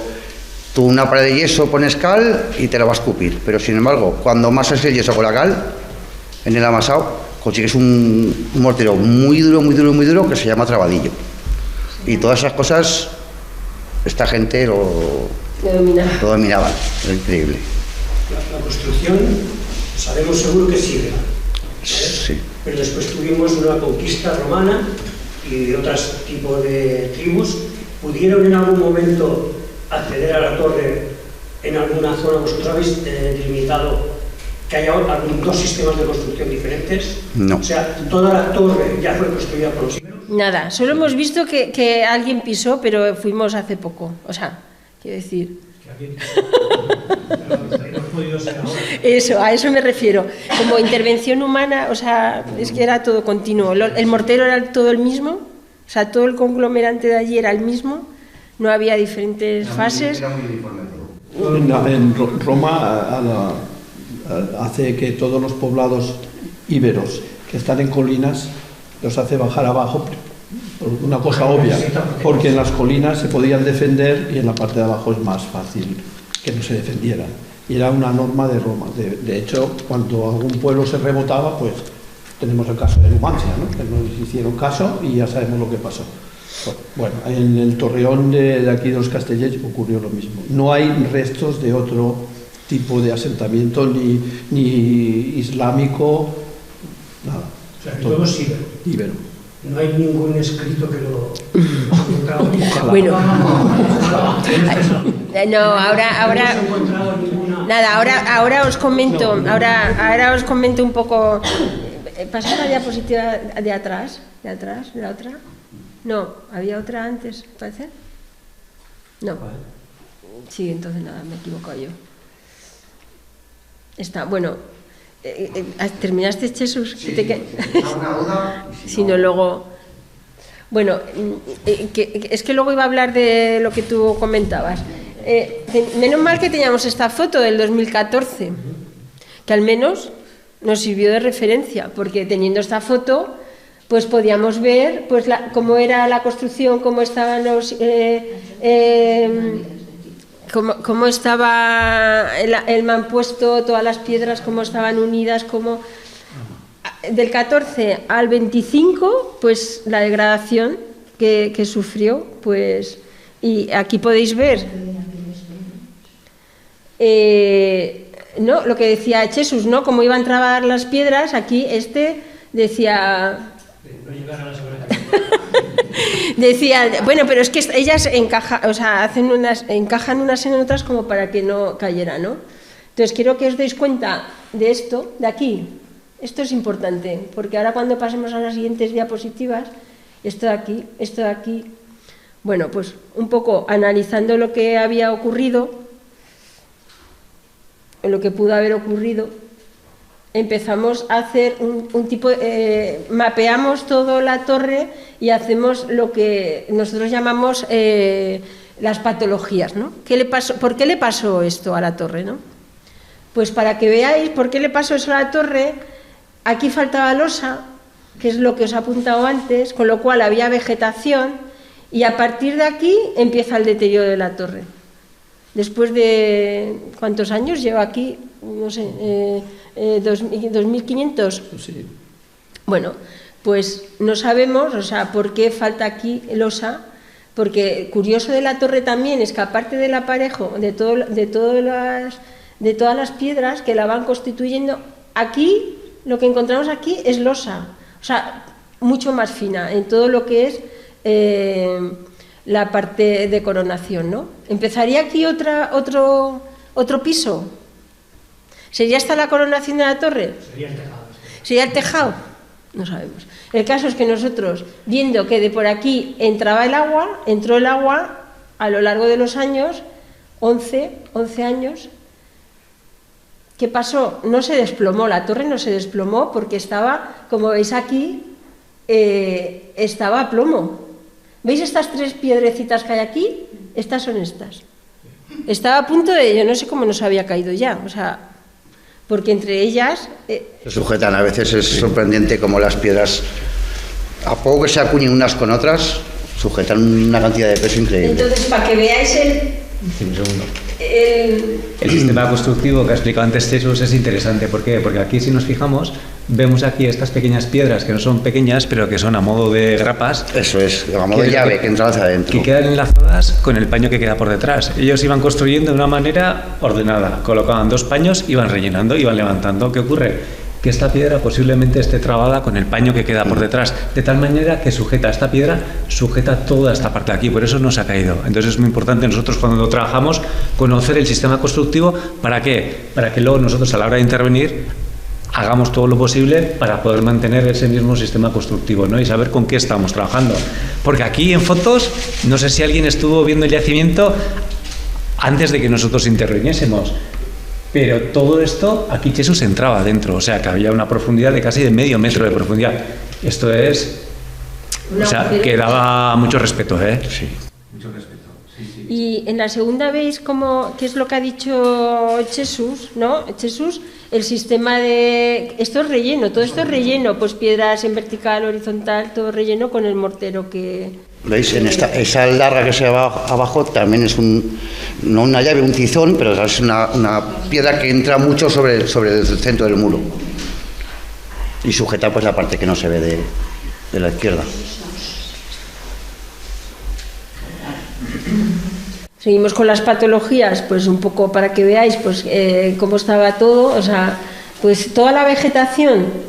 tú una pared de yeso pones cal y te la va a escupir, pero sin embargo, cuando amasas el yeso con la cal, en el amasado, consigues un mortero muy duro, que se llama trabadillo. Y todas esas cosas, esta gente lo dominaba, era increíble. La construcción, sabemos seguro que sigue. Sí. Pero después tuvimos una conquista romana y de otros tipos de tribus. ¿Pudieron en algún momento acceder a la torre en alguna zona? ¿Vosotros habéis delimitado que haya dos sistemas de construcción diferentes? No. O sea, toda la torre ya fue construida por los íberos. Nada, solo hemos visto que alguien pisó, pero fuimos hace poco. O sea, quiero decir... Eso, a eso me refiero. Como intervención humana, o sea, es que era todo continuo. El mortero era todo el mismo, o sea, todo el conglomerante de allí era el mismo, no había diferentes fases. En Roma hace que todos los poblados íberos que están en colinas los hace bajar abajo por una cosa obvia, porque en las colinas se podían defender y en la parte de abajo es más fácil que no se defendieran. Y era una norma de Roma. De hecho, cuando algún pueblo se rebotaba, pues tenemos el caso de Numancia, ¿no? Que nos hicieron caso y ya sabemos lo que pasó. Bueno, en el Torreón de aquí de los Castellers ocurrió lo mismo. No hay restos de otro tipo de asentamiento, ni islámico, nada. O sea, todo es íbero. No hay ningún escrito que lo... Bueno, no, ahora os comento, ahora os comento un poco. ¿Pasó la diapositiva de atrás? ¿De la otra? No, había otra antes, ¿parece? No. Sí, entonces nada, me he equivocado yo. Está, bueno. ¿Terminaste, Jesús? Sí, ¿alguna duda? Si no, luego... Bueno, es que luego iba a hablar de lo que tú comentabas. Menos mal que teníamos esta foto del 2014, que al menos nos sirvió de referencia, porque teniendo esta foto, pues podíamos ver pues cómo era la construcción, cómo estaban los... Cómo estaba el mampuesto, todas las piedras, cómo estaban unidas, cómo... Del 14 al 25, pues la degradación que sufrió, pues... Y aquí podéis ver... ¿no? Lo que decía Jesús, ¿no? Cómo iban a trabar las piedras, aquí decía... No llegar a la seguridad. Decía, bueno, pero es que ellas encajan unas en otras como para que no cayera, ¿no? Entonces quiero que os deis cuenta de esto, de aquí. Esto es importante, porque ahora cuando pasemos a las siguientes diapositivas, esto de aquí, bueno, pues un poco analizando lo que había ocurrido, lo que pudo haber ocurrido, empezamos a hacer un tipo, mapeamos toda la torre y hacemos lo que nosotros llamamos las patologías, ¿no? ¿Por qué le pasó esto a la torre, no? Pues para que veáis por qué le pasó eso a la torre, aquí faltaba losa, que es lo que os he apuntado antes, con lo cual había vegetación y a partir de aquí empieza el deterioro de la torre. Después de, ¿cuántos años lleva aquí? No sé, 2.500. Sí. Bueno, pues no sabemos, o sea, por qué falta aquí losa, porque curioso de la torre también es que aparte del aparejo de todas las piedras que la van constituyendo, aquí, lo que encontramos aquí es losa, o sea, mucho más fina en todo lo que es la parte de coronación, ¿no? ¿Empezaría aquí otro piso? ¿Sería hasta la coronación de la torre? Sería el tejado. ¿Sería el tejado? No sabemos. El caso es que nosotros, viendo que de por aquí entró el agua a lo largo de los años, 11 años, ¿qué pasó? No se desplomó, la torre no se desplomó porque estaba, como veis aquí, estaba a plomo. ¿Veis estas 3 piedrecitas que hay aquí? Estas son estas. Estaba a punto de, yo no sé cómo nos había caído ya, o sea, porque entre ellas... Se sujetan, a veces es sorprendente como las piedras, a poco que se acuñen unas con otras, sujetan una cantidad de peso increíble. Entonces, para que veáis Un segundo. El sistema constructivo que ha explicado antes Jesús es interesante. ¿Por qué? Porque aquí, si nos fijamos, vemos aquí estas pequeñas piedras que no son pequeñas, pero que son a modo de grapas. Eso es, a modo de llave que entra hacia adentro. Que quedan enlazadas con el paño que queda por detrás. Ellos iban construyendo de una manera ordenada. Colocaban 2 paños, iban rellenando, iban levantando. ¿Qué ocurre? Que esta piedra posiblemente esté trabada con el paño que queda por detrás, de tal manera que sujeta esta piedra, sujeta toda esta parte de aquí, por eso no se ha caído. Entonces es muy importante nosotros cuando trabajamos conocer el sistema constructivo. ¿Para qué? Para que luego nosotros a la hora de intervenir hagamos todo lo posible para poder mantener ese mismo sistema constructivo, ¿no? Y saber con qué estamos trabajando. Porque aquí en fotos, no sé si alguien estuvo viendo el yacimiento antes de que nosotros interviniésemos. Pero todo esto, aquí Jesús entraba dentro, o sea, que había una profundidad de casi de medio metro de profundidad. Esto es... O sea, que daba mucho respeto, ¿eh? Sí. Mucho respeto. Sí. Y en la segunda veis qué es lo que ha dicho Jesús, ¿no? Jesús, el sistema de... Esto es relleno, todo esto es relleno, pues piedras en vertical, horizontal, todo relleno con el mortero que... ¿Veis? En esa larga que se va abajo también es no una llave, un tizón, pero es una piedra que entra mucho sobre el centro del muro y sujeta pues la parte que no se ve de la izquierda. Seguimos con las patologías, pues un poco para que veáis pues cómo estaba todo, o sea, pues toda la vegetación.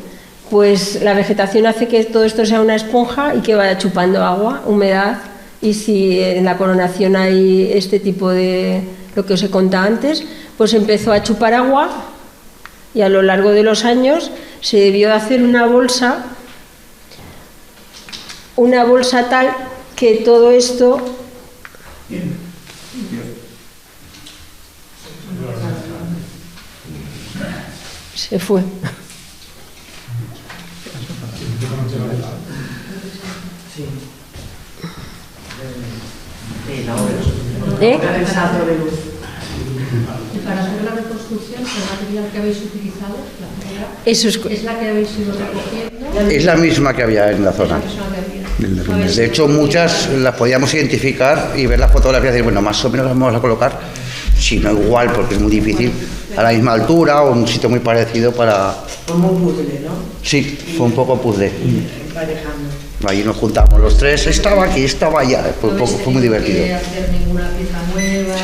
Pues la vegetación hace que todo esto sea una esponja y que vaya chupando agua, humedad, y si en la coronación hay este tipo de, lo que os he contado antes, pues empezó a chupar agua y a lo largo de los años se debió hacer una bolsa tal que todo esto se fue. Y para hacer la reconstrucción, el material que habéis utilizado, la piedra, Eso es la que habéis ido recogiendo. Es la misma que había en la zona. La misma que había. De hecho, muchas las podíamos identificar y ver las fotografías y decir, bueno, más o menos las vamos a colocar, si no igual, porque es muy difícil, a la misma altura o en un sitio muy parecido para... Como un puzzle, ¿no? Sí, fue un poco puzzle. Emparejando. Ahí nos juntamos los 3, estaba aquí, estaba allá, fue muy divertido. ¿No hacer ninguna pieza nueva?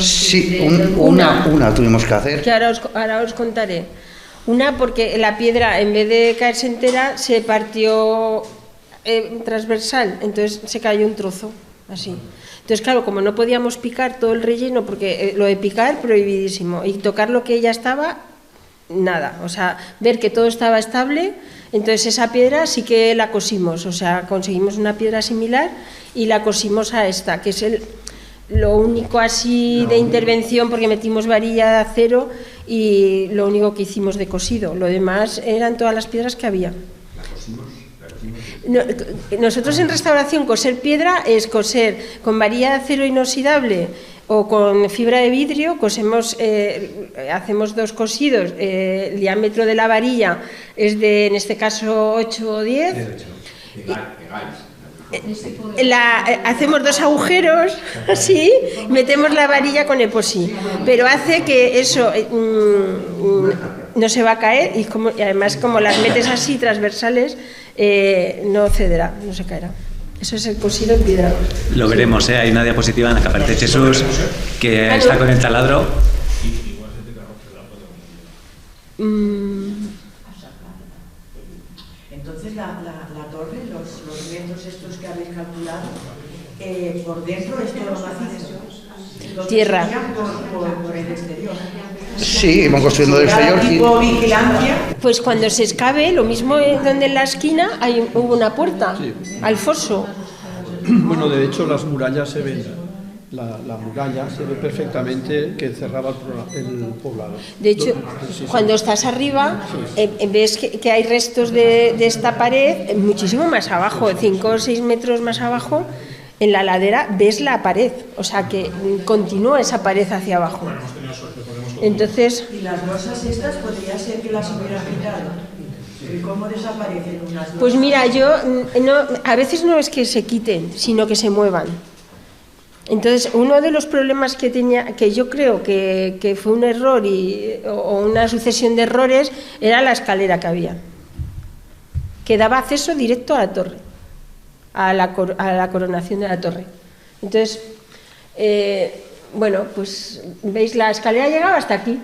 Sí, una tuvimos que hacer. Que ahora os contaré. Una, porque la piedra, en vez de caerse entera, se partió transversal, entonces se cayó un trozo, así. Entonces, claro, como no podíamos picar todo el relleno, porque lo de picar, prohibidísimo, y tocar lo que ya estaba, nada. O sea, ver que todo estaba estable, entonces esa piedra sí que la cosimos, o sea, conseguimos una piedra similar y la cosimos a esta, que es lo único así de intervención, porque metimos varilla de acero y lo único que hicimos de cosido. Lo demás eran todas las piedras que había. Nosotros en restauración coser piedra es coser con varilla de acero inoxidable o con fibra de vidrio, cosemos, hacemos 2 cosidos, el diámetro de la varilla es de, en este caso, 8 o 10. hacemos 2 agujeros, así, metemos la varilla con epoxi, pero hace que eso no se va a caer y además como las metes así transversales, no cederá, no se caerá. Eso es el cosido en piedra. Lo veremos, hay una diapositiva en la que aparece Jesús, que está con el taladro. Entonces la torre, los metros estos que habéis calculado, por dentro es todo macizo. Tierra. Por el exterior. Sí, hemos construyendo del exterior. Tipo vigilancia. Pues cuando se excave, lo mismo donde en la esquina hubo una puerta, al foso. Bueno, de hecho las murallas se ven, la muralla se ve perfectamente que cerraba el poblado. De hecho, cuando estás arriba, ves que hay restos de esta pared muchísimo más abajo, 5 o 6 metros más abajo, en la ladera ves la pared, o sea que continúa esa pared hacia abajo. Entonces, ¿Y las losas estas podría ser que las hubiera quitado? ¿Y cómo desaparecen unas losas? pues mira, a veces no es que se quiten, sino que se muevan. Entonces, uno de los problemas que yo creo que fue un error o una sucesión de errores, era la escalera que había, que daba acceso directo a la torre, a la coronación de la torre. Entonces, bueno, pues veis, la escalera llegaba hasta aquí.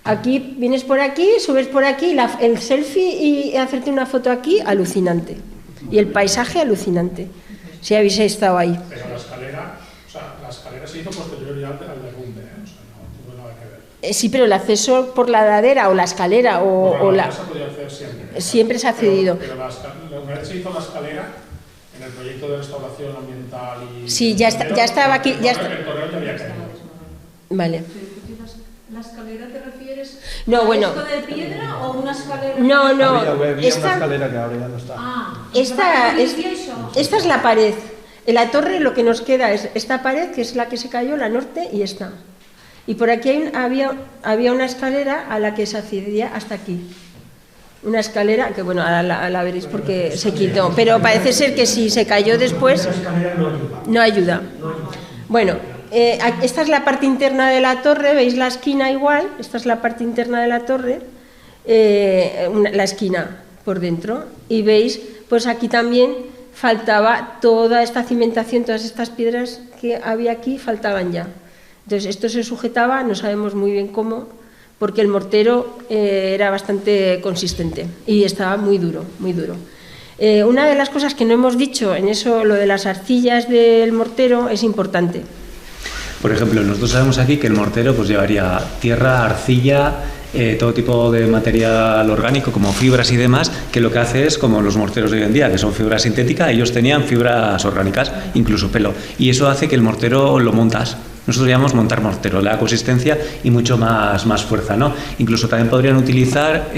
Aquí vienes por aquí, subes por aquí, el selfie y hacerte una foto aquí, alucinante. Y el paisaje, alucinante. Si habéis estado ahí. Pero la escalera se hizo posterior ya al derrumbe, o sea, no tuvo nada que ver. Sí, pero el acceso por la ladera o la escalera Se podía hacer siempre. Siempre se ha cedido. Pero una vez se hizo la escalera, en el proyecto de restauración ambiental y... Sí, ya estaba aquí. El torreón ya había caído. Vale. ¿La escalera te refieres No, a bueno. esto de piedra o una escalera? No. Había una escalera que ahora ya no está. Esta es la pared. En la torre lo que nos queda es esta pared, que es la que se cayó, la norte, y esta. Y por aquí había una escalera a la que se accedía hasta aquí. Una escalera que, bueno, ahora la veréis porque se quitó. Pero parece ser que si se cayó después, no ayuda. Bueno, esta es la parte interna de la torre, veis la esquina igual, esta es la parte interna de la torre, la esquina por dentro, y veis, pues aquí también faltaba toda esta cimentación, todas estas piedras que había aquí faltaban ya. Entonces esto se sujetaba, no sabemos muy bien cómo, porque el mortero era bastante consistente y estaba muy duro, muy duro. Una de las cosas que no hemos dicho en eso, lo de las arcillas del mortero, es importante. Por ejemplo, nosotros sabemos aquí que el mortero pues llevaría tierra, arcilla, todo tipo de material orgánico como fibras y demás, que lo que hace es como los morteros de hoy en día, que son fibra sintética, ellos tenían fibras orgánicas, incluso pelo, y eso hace que el mortero lo montas. Nosotros llamamos montar mortero, le da consistencia y mucho más fuerza, ¿no? Incluso también podrían utilizar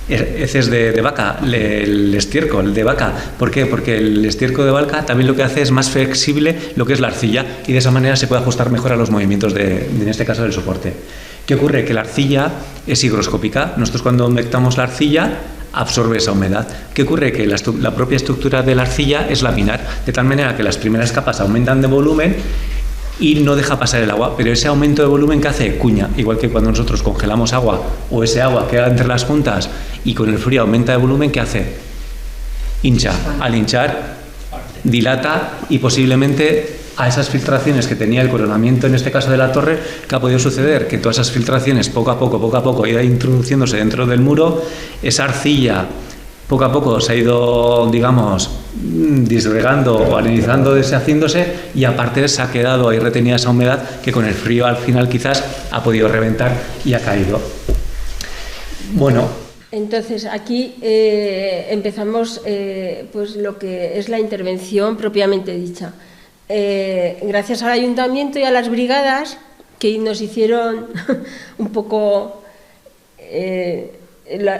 heces de vaca, el estiércol de vaca. ¿Por qué? Porque el estiércol de vaca también lo que hace es más flexible lo que es la arcilla, y de esa manera se puede ajustar mejor a los movimientos en este caso del soporte. ¿Qué ocurre? Que la arcilla es higroscópica. Nosotros cuando humectamos la arcilla absorbe esa humedad. ¿Qué ocurre? Que la propia estructura de la arcilla es laminar, de tal manera que las primeras capas aumentan de volumen y no deja pasar el agua, pero ese aumento de volumen que hace cuña, igual que cuando nosotros congelamos agua o ese agua queda entre las puntas y con el frío aumenta de volumen, ¿qué hace? Hincha. Al hinchar dilata y posiblemente a esas filtraciones que tenía el coronamiento, en este caso de la torre, ¿qué ha podido suceder? Que todas esas filtraciones poco a poco iban introduciéndose dentro del muro, esa arcilla poco a poco se ha ido, digamos, disgregando o arenizando, deshaciéndose, y aparte se ha quedado ahí retenida esa humedad que con el frío al final quizás ha podido reventar y ha caído. Bueno. Entonces aquí empezamos pues lo que es la intervención propiamente dicha. Gracias al ayuntamiento y a las brigadas que nos hicieron un poco...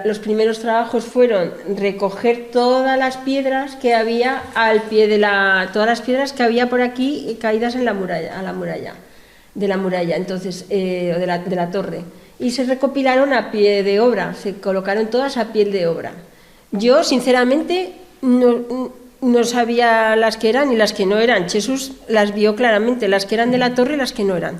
los primeros trabajos fueron recoger todas las piedras que había al pie de todas las piedras que había por aquí caídas en la muralla, de la muralla, entonces, o de la torre, y se recopilaron a pie de obra, se colocaron todas a pie de obra. Yo, sinceramente, no sabía las que eran y las que no eran. Jesús las vio claramente, las que eran de la torre y las que no eran.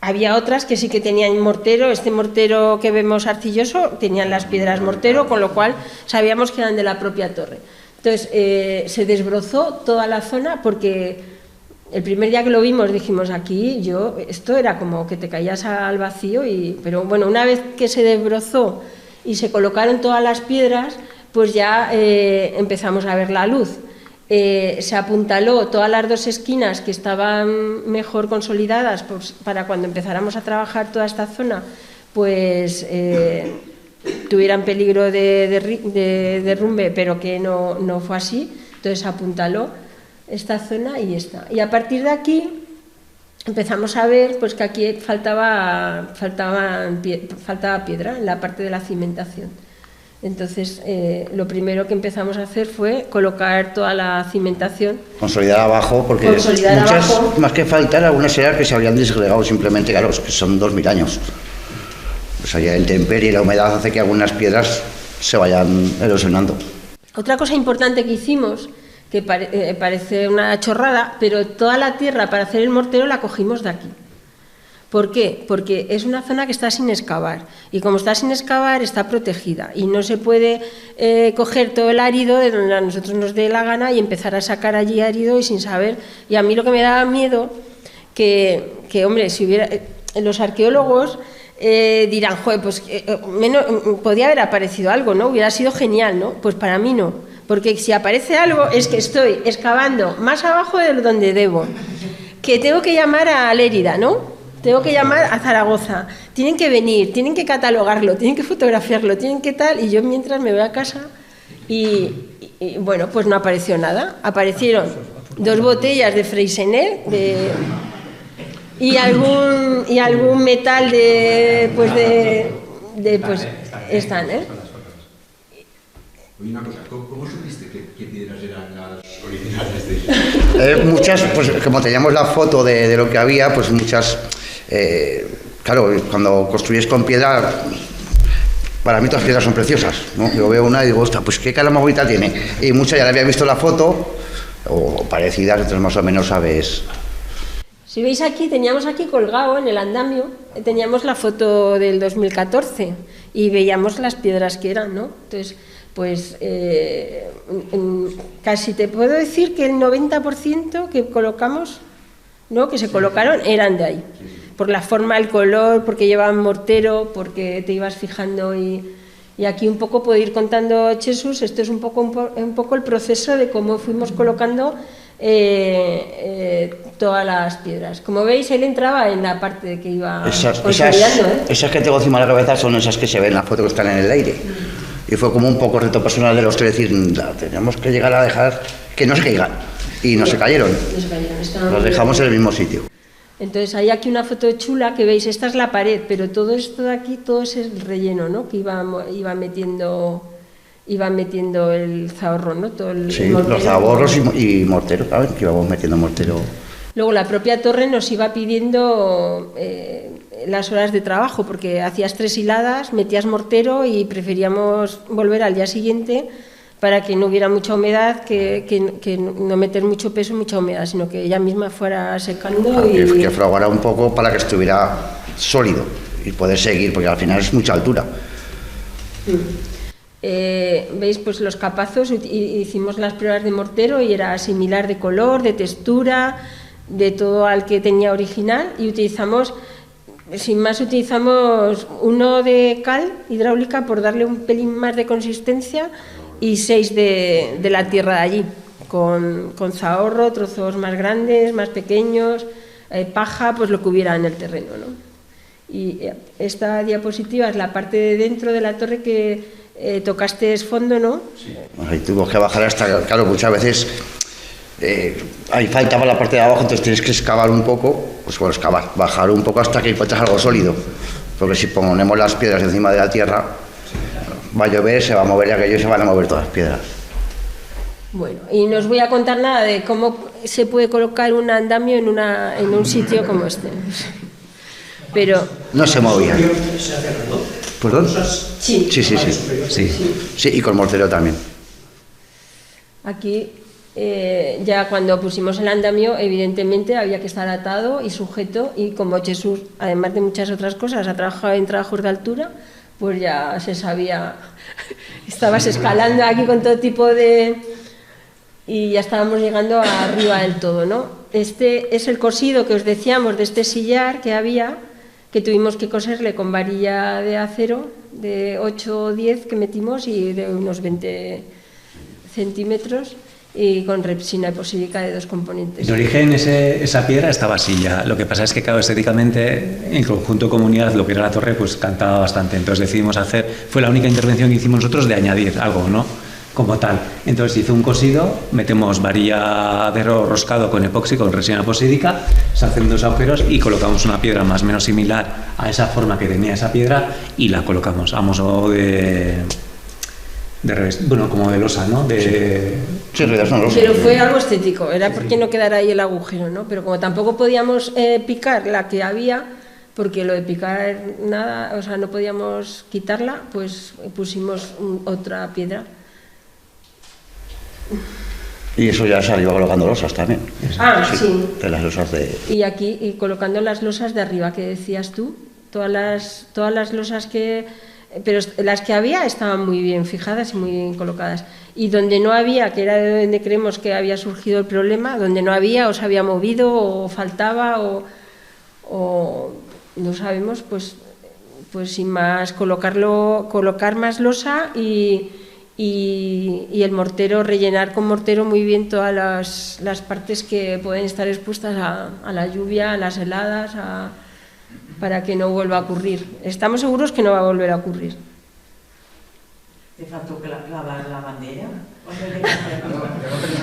Había otras que sí que tenían mortero, este mortero que vemos arcilloso, tenían las piedras mortero, con lo cual sabíamos que eran de la propia torre. Entonces se desbrozó toda la zona porque el primer día que lo vimos dijimos aquí, esto era como que te caías al vacío, pero bueno, una vez que se desbrozó y se colocaron todas las piedras, pues ya empezamos a ver la luz. Se apuntaló todas las dos esquinas que estaban mejor consolidadas, pues, para cuando empezáramos a trabajar toda esta zona, pues tuvieran peligro de derrumbe, pero que no fue así. Entonces apuntaló esta zona y esta. Y a partir de aquí empezamos a ver pues que aquí faltaba piedra en la parte de la cimentación. Entonces, lo primero que empezamos a hacer fue colocar toda la cimentación. Consolidar abajo, porque muchas, más que faltar, algunas eran que se habrían disgregado simplemente, claro, que son 2000 años. Pues allá la intemperie y la humedad hace que algunas piedras se vayan erosionando. Otra cosa importante que hicimos, que parece una chorrada, pero toda la tierra para hacer el mortero la cogimos de aquí. ¿Por qué? Porque es una zona que está sin excavar y como está sin excavar está protegida y no se puede coger todo el árido de donde a nosotros nos dé la gana y empezar a sacar allí árido y sin saber. Y a mí lo que me daba miedo que hombre, si hubiera los arqueólogos dirán, joder, pues podía haber aparecido algo, ¿no? Hubiera sido genial, ¿no? Pues para mí no, porque si aparece algo es que estoy excavando más abajo de donde debo, que tengo que llamar a Lérida, ¿no? Tengo que llamar a Zaragoza, tienen que venir, tienen que catalogarlo, tienen que fotografiarlo, tienen que tal, y yo mientras me voy a casa y bueno, pues no apareció nada. Aparecieron 2 botellas de Freixenet y algún metal pues están, ¿eh? Oye, una cosa, ¿cómo supiste qué piedras eran las originales de muchas, pues como teníamos la foto de lo que había, pues muchas, claro, cuando construyes con piedra, para mí todas las piedras son preciosas, ¿no? Yo veo una y digo, ostras, pues qué cara más bonita tiene, y muchas ya la había visto la foto, o parecidas, entonces más o menos sabes. Si veis aquí, teníamos aquí colgado en el andamio, teníamos la foto del 2014 y veíamos las piedras que eran, ¿no? Entonces, pues casi te puedo decir que el 90% que colocamos, ¿no? Que se colocaron eran de ahí, por la forma, el color, porque llevaban mortero, porque te ibas fijando y aquí un poco puedo ir contando Jesús. Esto es un poco el proceso de cómo fuimos colocando todas las piedras. Como veis, él entraba en la parte que iba consolidando. Esas que tengo encima de la cabeza son esas que se ven en la foto que están en el aire. Y fue como un poco reto personal de los tres, decir, tenemos que llegar a dejar que no se caigan. Y no se cayeron. Los dejamos en el mismo sitio. Entonces hay aquí una foto chula que veis, esta es la pared, pero todo esto de aquí, todo es el relleno, ¿no? Que iba metiendo el zahorro, ¿no? Todo el mortero, los zahorros y mortero, ¿sabes? Que íbamos metiendo mortero. Luego la propia torre nos iba pidiendo las horas de trabajo, porque hacías 3 hiladas, metías mortero y preferíamos volver al día siguiente para que no hubiera mucha humedad, que no meter mucho peso, mucha humedad, sino que ella misma fuera secando. Que fraguara un poco para que estuviera sólido y poder seguir, porque al final es mucha altura. Veis, pues los capazos, hicimos las pruebas de mortero y era similar de color, de textura, de todo al que tenía original, y utilizamos, sin más, utilizamos uno de cal hidráulica por darle un pelín más de consistencia y 6 de la tierra de allí, con zahorro, trozos más grandes, más pequeños, paja, pues lo que hubiera en el terreno, ¿no? Y esta diapositiva es la parte de dentro de la torre que tocaste fondo, ¿no? Sí. Ahí tuvimos que bajar hasta, claro, muchas veces ahí faltaba la parte de abajo, entonces tienes que excavar un poco, pues bueno, bajar un poco hasta que encuentres algo sólido, porque si ponemos las piedras encima de la tierra, va a llover, se va a mover y aquello, se van a mover todas las piedras. Bueno, y no os voy a contar nada de cómo se puede colocar un andamio en un sitio como este. Pero no se movía. ¿Perdón? Sí. Sí, y con mortero también. Aquí ya cuando pusimos el andamio, evidentemente había que estar atado y sujeto, y como Jesús, además de muchas otras cosas, ha trabajado en trabajos de altura, pues ya se sabía, estabas escalando aquí con todo tipo de... y ya estábamos llegando arriba del todo, ¿no? Este es el cosido que os decíamos de este sillar que había, que tuvimos que coserle con varilla de acero, de 8 o 10 que metimos y de unos 20 centímetros, y con resina eposídica de 2 componentes. En origen esa piedra estaba así ya. Lo que pasa es que, claro, estéticamente, en conjunto comunidad, lo que era la torre, pues cantaba bastante. Entonces decidimos hacer, fue la única intervención que hicimos nosotros de añadir algo, ¿no? Como tal. Entonces hizo un cosido, metemos varilla de roscado con epoxi, con resina eposídica, se hacen 2 agujeros y colocamos una piedra más o menos similar a esa forma que tenía esa piedra y la colocamos a modo de revés, bueno, como de losa, ¿no? Sí, losa. Pero fue algo estético, era porque no quedara ahí el agujero, ¿no? Pero como tampoco podíamos picar la que había, porque lo de picar nada, o sea, no podíamos quitarla, pues pusimos otra piedra. Y eso ya salió colocando losas también. Sí. De las losas de... Y aquí, y colocando las losas de arriba, que decías tú, todas las losas que... Pero las que había estaban muy bien fijadas y muy bien colocadas. Y donde no había, que era de donde creemos que había surgido el problema, donde no había, o se había movido, o faltaba, o no sabemos, pues sin más, colocar más losa y el mortero, rellenar con mortero muy bien todas las partes que pueden estar expuestas a la lluvia, a las heladas, para que no vuelva a ocurrir. Estamos seguros que no va a volver a ocurrir. ¿Te faltó clavar la bandera?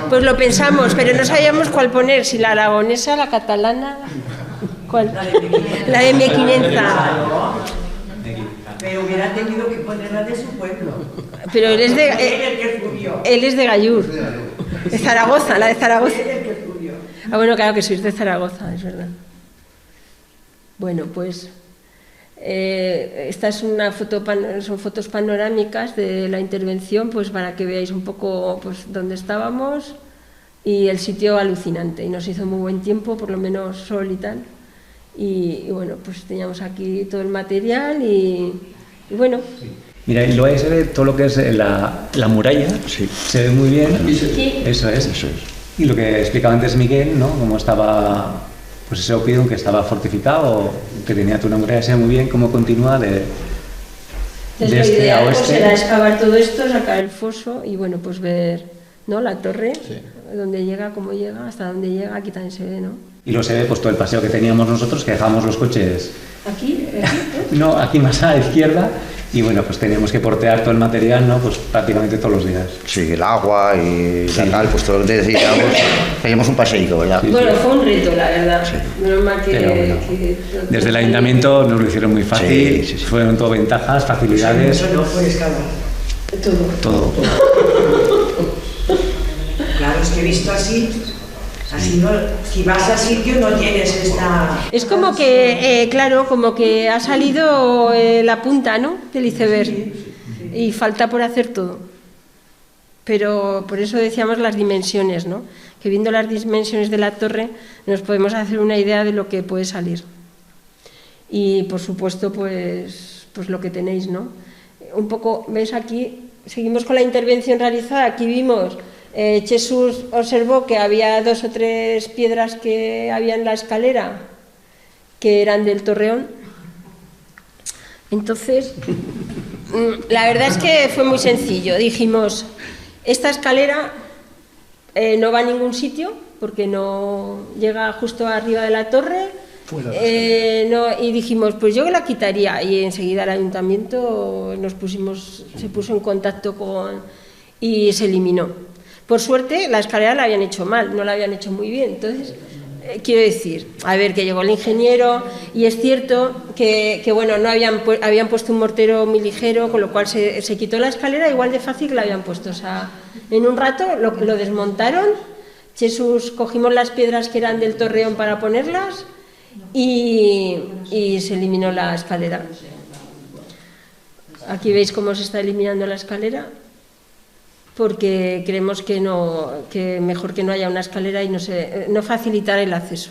Pues lo pensamos, pero no sabíamos cuál poner, si la aragonesa, la catalana, ¿cuál? La de Mequinenza. Pero hubiera tenido que ponerla de su pueblo. Pero él es de Gallur, de Zaragoza, la de Zaragoza. Ah, bueno, claro que sois de Zaragoza, es verdad. Bueno, pues esta es una foto, son fotos panorámicas de la intervención, pues para que veáis un poco pues dónde estábamos, y el sitio alucinante, y nos hizo muy buen tiempo, por lo menos sol y tal, y bueno, pues teníamos aquí todo el material y bueno. Sí. Mira, y luego ahí se ve todo lo que es la muralla, sí. Se ve muy bien, sí. Eso es. Y lo que explicaba antes Miguel, ¿no? Cómo estaba... Pues ese Oppidum que estaba fortificado, que tenía una muralla, se ve muy bien cómo continúa de este a oeste. Pues era excavar todo esto, sacar el foso y bueno, pues ver, ¿no? La torre, sí. Dónde llega, cómo llega, hasta dónde llega, aquí también se ve, ¿no? Y luego se ve pues todo el paseo que teníamos nosotros, que dejábamos los coches... ¿Aquí? No, aquí más a la izquierda. Y bueno, pues teníamos que portear todo el material, ¿no? Pues prácticamente todos los días. Sí, el agua y la cal, pues todo lo que necesitábamos. Teníamos un paseíto, ¿verdad? Sí, bueno, fue un reto, la verdad. Sí. Menos mal que desde el ayuntamiento nos lo hicieron muy fácil. Sí. Fueron todo ventajas, facilidades. Eso no fue escala. Todo. Claro, es que he visto así no, si vas al sitio no tienes esta... Es como que, claro, como que ha salido la punta, ¿no?, del iceberg, sí. Y falta por hacer todo. Pero por eso decíamos las dimensiones, ¿no?, que viendo las dimensiones de la torre nos podemos hacer una idea de lo que puede salir. Y por supuesto, pues lo que tenéis, ¿no? Un poco, ¿ves aquí? Seguimos con la intervención realizada, aquí vimos... Jesús observó que había 2 o 3 piedras que había en la escalera que eran del torreón. Entonces, la verdad es que fue muy sencillo. Dijimos, esta escalera no va a ningún sitio porque no llega justo arriba de la torre. Y dijimos, pues yo la quitaría, y enseguida el ayuntamiento se puso en contacto y se eliminó. Por suerte, la escalera la habían hecho mal, no la habían hecho muy bien. Entonces, quiero decir, a ver, que llegó el ingeniero y es cierto que bueno, no habían puesto un mortero muy ligero, con lo cual se quitó la escalera igual de fácil que la habían puesto. O sea, en un rato lo desmontaron, Jesús cogimos las piedras que eran del torreón para ponerlas y se eliminó la escalera. Aquí veis cómo se está eliminando la escalera. porque creemos que mejor que no haya una escalera y no facilitar el acceso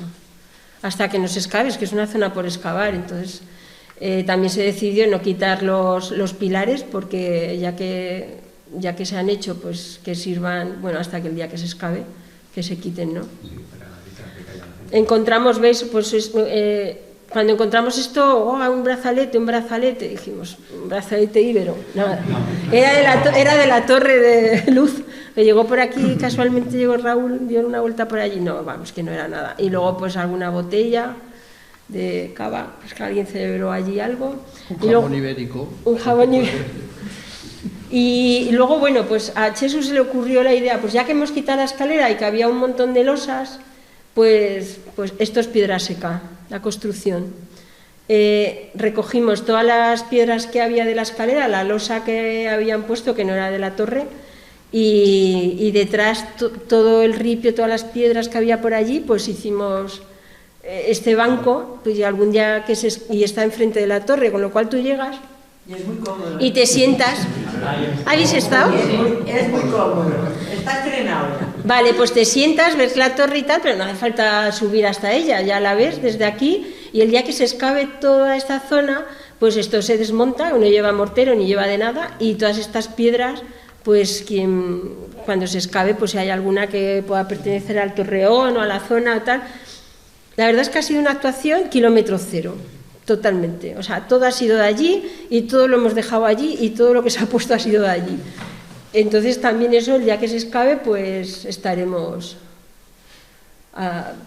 hasta que no se excabe, es que es una zona por excavar. Entonces también se decidió no quitar los pilares, porque ya que se han hecho, pues que sirvan, bueno, hasta que el día que se excabe, que se quiten, ¿no? Encontramos, ¿veis? Pues cuando encontramos esto, un brazalete, dijimos, un brazalete íbero, nada. Era de la torre de luz. Me llegó por aquí, casualmente llegó Raúl, dio una vuelta por allí, no, vamos, que no era nada. Y luego pues alguna botella de cava, pues que alguien celebró allí algo. Un jabón ibérico. Un jabón ibérico. Y luego, bueno, pues a Chesu se le ocurrió la idea, pues ya que hemos quitado la escalera y que había un montón de losas, pues esto es piedra seca, la construcción. Recogimos todas las piedras que había de la escalera, la losa que habían puesto, que no era de la torre, y detrás todo el ripio, todas las piedras que había por allí, pues hicimos este banco, pues ya algún día y está enfrente de la torre, con lo cual tú llegas y es muy cómodo, y te sientas. ¿Habéis estado? Es muy cómodo, está estrenado ya. Vale, pues te sientas, ves la torre y tal, pero no hace falta subir hasta ella, ya la ves desde aquí, y el día que se excave toda esta zona, pues esto se desmonta, no lleva mortero ni lleva de nada, y todas estas piedras, pues cuando se excave, pues si hay alguna que pueda pertenecer al torreón o a la zona o tal. La verdad es que ha sido una actuación kilómetro cero, totalmente. O sea, todo ha sido de allí y todo lo hemos dejado allí y todo lo que se ha puesto ha sido de allí. Entonces también eso, el día que se excave, pues estaremos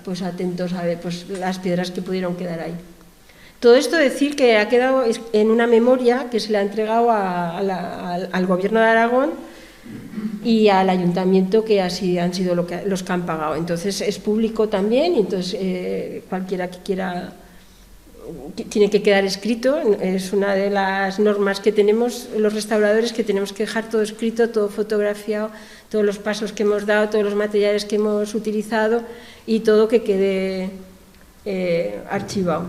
pues atentos a ver pues las piedras que pudieron quedar ahí. Todo esto decir que ha quedado en una memoria que se le ha entregado al Gobierno de Aragón y al Ayuntamiento, que así han sido los que han pagado. Entonces es público también, y entonces cualquiera que quiera tiene que quedar escrito. Es una de las normas que tenemos los restauradores, que tenemos que dejar todo escrito, todo fotografiado, todos los pasos que hemos dado, todos los materiales que hemos utilizado y todo que quede archivado.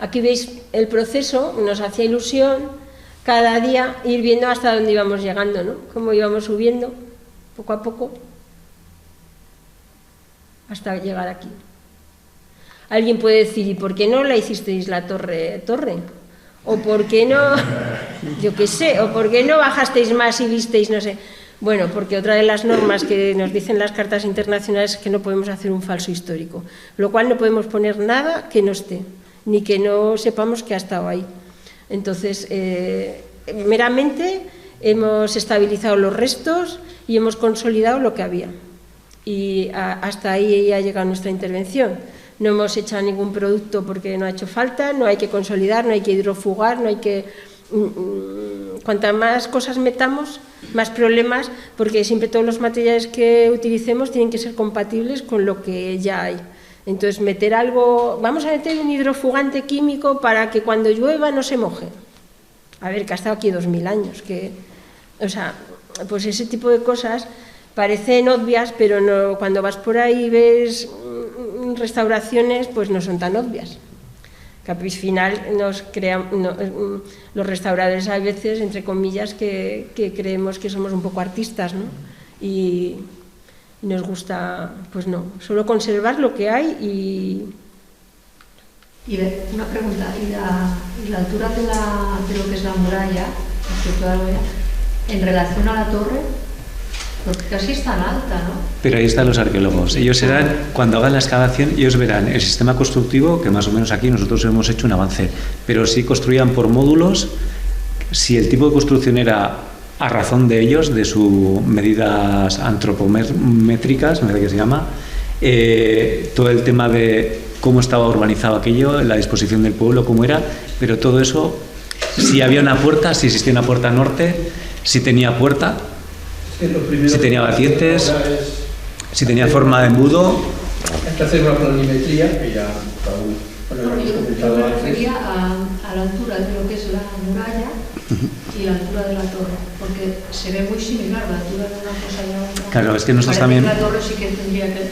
Aquí veis el proceso, nos hacía ilusión cada día ir viendo hasta dónde íbamos llegando, ¿no? Cómo íbamos subiendo, poco a poco, hasta llegar aquí. Alguien puede decir, ¿y por qué no la hicisteis la torre? ¿O por qué no, yo qué sé, o por qué no bajasteis más y visteis, no sé? Bueno, porque otra de las normas que nos dicen las cartas internacionales es que no podemos hacer un falso histórico, lo cual no podemos poner nada que no esté, ni que no sepamos que ha estado ahí. Entonces, meramente hemos estabilizado los restos y hemos consolidado lo que había. Y hasta ahí ha llegado nuestra intervención. No hemos echado ningún producto porque no ha hecho falta, no hay que consolidar, no hay que hidrofugar, no hay que... Cuantas más cosas metamos, más problemas, porque siempre todos los materiales que utilicemos tienen que ser compatibles con lo que ya hay. Entonces, meter algo, vamos a meter un hidrofugante químico para que cuando llueva no se moje. A ver, que ha estado aquí 2000 años, o sea, pues ese tipo de cosas parecen obvias, pero no, cuando vas por ahí y ves restauraciones, pues no son tan obvias. Que al final los restauradores a veces, entre comillas, que creemos que somos un poco artistas, ¿no? Y nos gusta, pues no, solo conservar lo que hay y una pregunta, ¿y la altura de lo que es la muralla, en relación a la torre? Porque casi es tan alta, ¿no? Pero ahí están los arqueólogos. Ellos cuando hagan la excavación, ellos verán el sistema constructivo, que más o menos aquí nosotros hemos hecho un avance, pero si construían por módulos, si el tipo de construcción era a razón de ellos, de sus medidas antropométricas, me parece que se llama, todo el tema de cómo estaba urbanizado aquello, la disposición del pueblo, cómo era, pero todo eso, si había una puerta, si existía una puerta norte, si tenía puerta, si tenía batientes, si tenía forma de embudo. Hay que hacer una planimetría que ya yo me refería a la altura de lo que es la muralla y la altura de la torre, porque se ve muy similar la altura de una cosa y la otra. Claro, es que nosotros también... La torre sí que tendría que...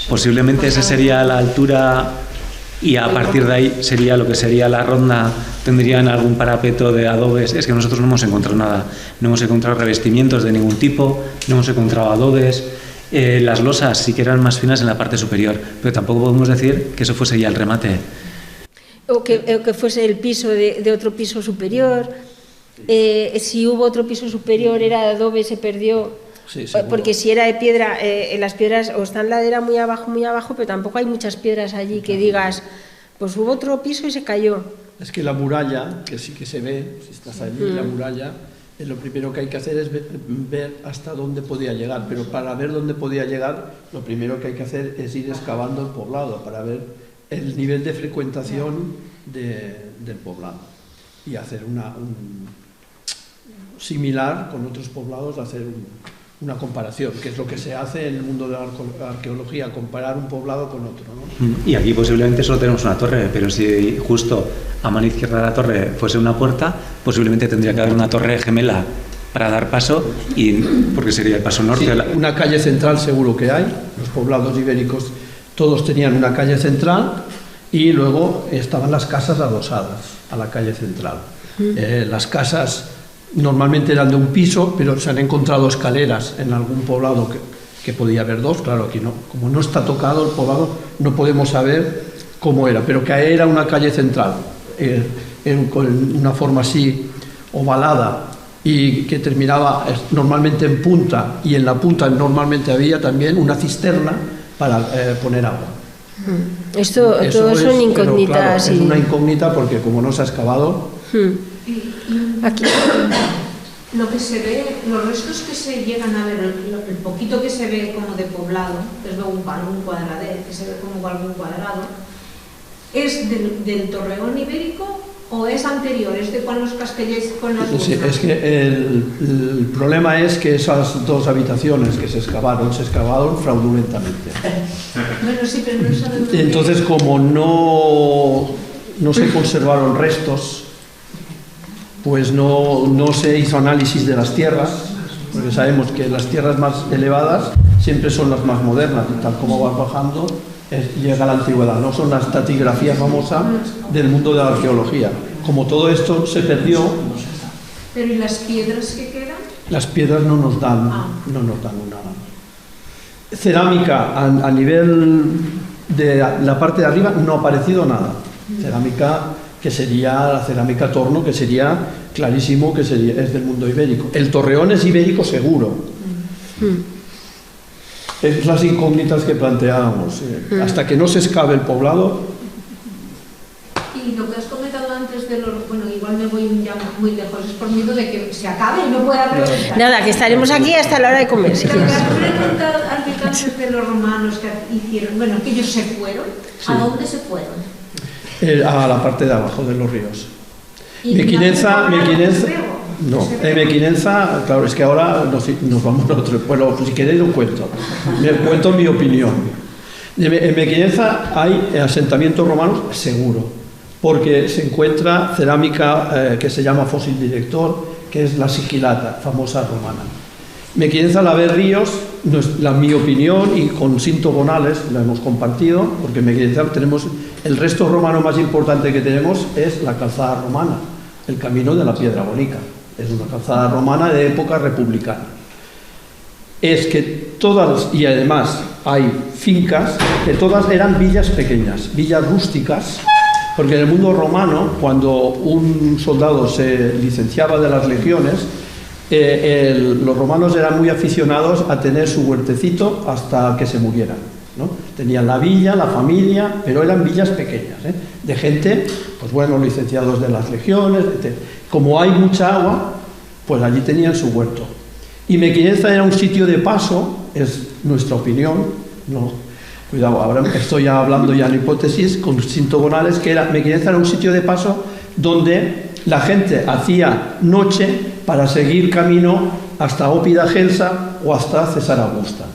Posiblemente esa sería la altura y a partir de ahí sería lo que sería la ronda, tendrían algún parapeto de adobes. Es que nosotros no hemos encontrado nada, no hemos encontrado revestimientos de ningún tipo, no hemos encontrado adobes. Las losas sí que eran más finas en la parte superior, pero tampoco podemos decir que eso fuese ya el remate. O que fuese el piso de otro piso superior. Si hubo otro piso superior, era de adobe, se perdió. Sí, porque si era de piedra, las piedras o están ladera muy abajo, pero tampoco hay muchas piedras allí que digas, pues hubo otro piso y se cayó. Es que la muralla, que sí que se ve, si estás allí, la muralla, lo primero que hay que hacer es ver hasta dónde podía llegar, pero para ver dónde podía llegar, lo primero que hay que hacer es ir excavando el poblado, para ver el nivel de frecuentación del poblado y hacer similar con otros poblados, hacer una comparación, que es lo que se hace en el mundo de la arqueología, comparar un poblado con otro, ¿no? Y aquí posiblemente solo tenemos una torre, pero si justo a mano izquierda de la torre fuese una puerta, posiblemente tendría que haber una torre gemela para dar paso, porque sería el paso norte. Sí, una calle central seguro que hay, los poblados ibéricos todos tenían una calle central y luego estaban las casas adosadas a la calle central. Las casas normalmente eran de un piso, pero se han encontrado escaleras en algún poblado que podía haber dos. Claro, aquí no, como no está tocado el poblado, no podemos saber cómo era, pero que era una calle central, con una forma así ovalada y que terminaba normalmente en punta, y en la punta normalmente había también una cisterna para poner agua. Todos son incógnitas. Claro, es una incógnita porque como no se ha excavado... Aquí lo que se ve, los restos que se llegan a ver, el poquito que se ve como de poblado, es de algún cuadradero, que se ve como algún cuadrado, ¿es del torreón ibérico o es anterior? ¿Es de cuando los castellers con las sí, es que el problema es que esas dos habitaciones que se excavaron fraudulentamente. Bueno, sí, pero no sabemos. Entonces, como no se conservaron restos, pues no se hizo análisis de las tierras, porque sabemos que las tierras más elevadas siempre son las más modernas, y tal como va bajando llega a la antigüedad, no son la estratigrafía famosa del mundo de la arqueología. Como todo esto se perdió... ¿Pero y las piedras que quedan? Las piedras no nos dan nada. Cerámica a nivel de la parte de arriba no ha aparecido nada. Cerámica que sería la cerámica torno, que sería clarísimo que es del mundo ibérico. El torreón es ibérico seguro. Es las incógnitas que planteábamos. Hasta que no se excave el poblado. Y lo que has comentado antes de los... Bueno, igual me voy ya muy lejos, es por miedo de que se acabe y no pueda preguntar. Nada, que estaremos aquí hasta la hora de comer. Si lo que has preguntado antes de los romanos que hicieron, bueno, que ellos se fueron, ¿a dónde se fueron? A la parte de abajo de los ríos. Mequinenza, claro, es que ahora nos vamos a otro. Bueno, si queréis os cuento. Me cuento mi opinión. En Mequinenza hay asentamientos romanos seguro, porque se encuentra cerámica que se llama fósil director, que es la sigilata, famosa romana. Mequinenza la ve Ríos, mi opinión, y con Cinto Bonales la hemos compartido, porque en Mequinenza tenemos el resto romano más importante que tenemos es la calzada romana, el camino de la Piedra Bonica. Es una calzada romana de época republicana. Es que todas, y además hay fincas, que todas eran villas pequeñas, villas rústicas, porque en el mundo romano, cuando un soldado se licenciaba de las legiones, los romanos eran muy aficionados a tener su huertecito hasta que se murieran, ¿no? Tenían la villa, la familia, pero eran villas pequeñas, de gente, pues bueno, licenciados de las legiones, etc. Como hay mucha agua, pues allí tenían su huerto. Y Mequinenza era un sitio de paso, es nuestra opinión, no, cuidado, ahora estoy hablando ya en hipótesis con Cinto Bonales, que Mequinenza era un sitio de paso donde la gente hacía noche para seguir camino hasta Ópida Gelsa o hasta César Augusta,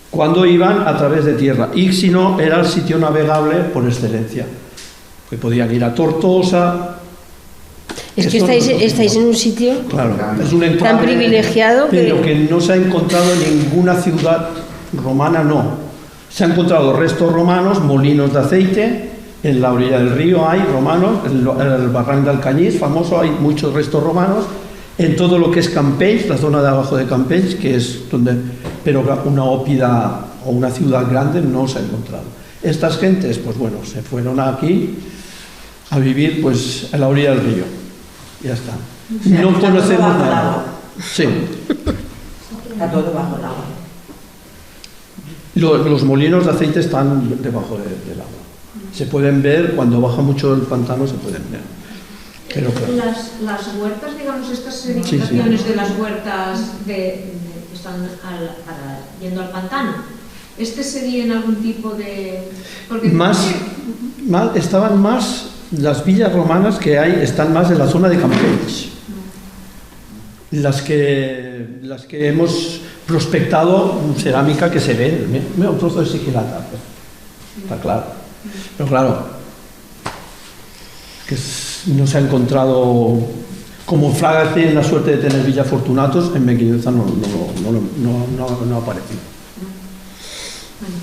cuando iban a través de tierra, y si no, era el sitio navegable por excelencia, que podían ir a Tortosa. Es que estáis en un sitio, claro, es un enclave, tan privilegiado, pero que no se ha encontrado en ninguna ciudad romana, no. Se han encontrado restos romanos, molinos de aceite, En la orilla del río hay romanos, el barranco del Cañís, famoso, hay muchos restos romanos. En todo lo que es Campeche, la zona de abajo de Campeche, que es donde, pero una ópida o una ciudad grande no se ha encontrado. Estas gentes, pues bueno, se fueron aquí a vivir pues en la orilla del río. Ya está. O sea, No conocemos nada. Sí. Está todo bajo el agua. Los molinos de aceite están debajo del agua. Se pueden ver, cuando baja mucho el pantano se pueden ver. Pero, claro. Las huertas, digamos, estas edificaciones de las huertas que están yendo al pantano, ¿este sería en algún tipo de...? Porque Estaban más, las villas romanas que hay, están más en la zona de Campeche. Las que hemos prospectado, cerámica que se ve, mira un trozo de sigilata, está claro. Pero claro, que no se ha encontrado, como Fraga tiene la suerte de tener Villa Fortunatos, en Mequinenza no ha aparecido.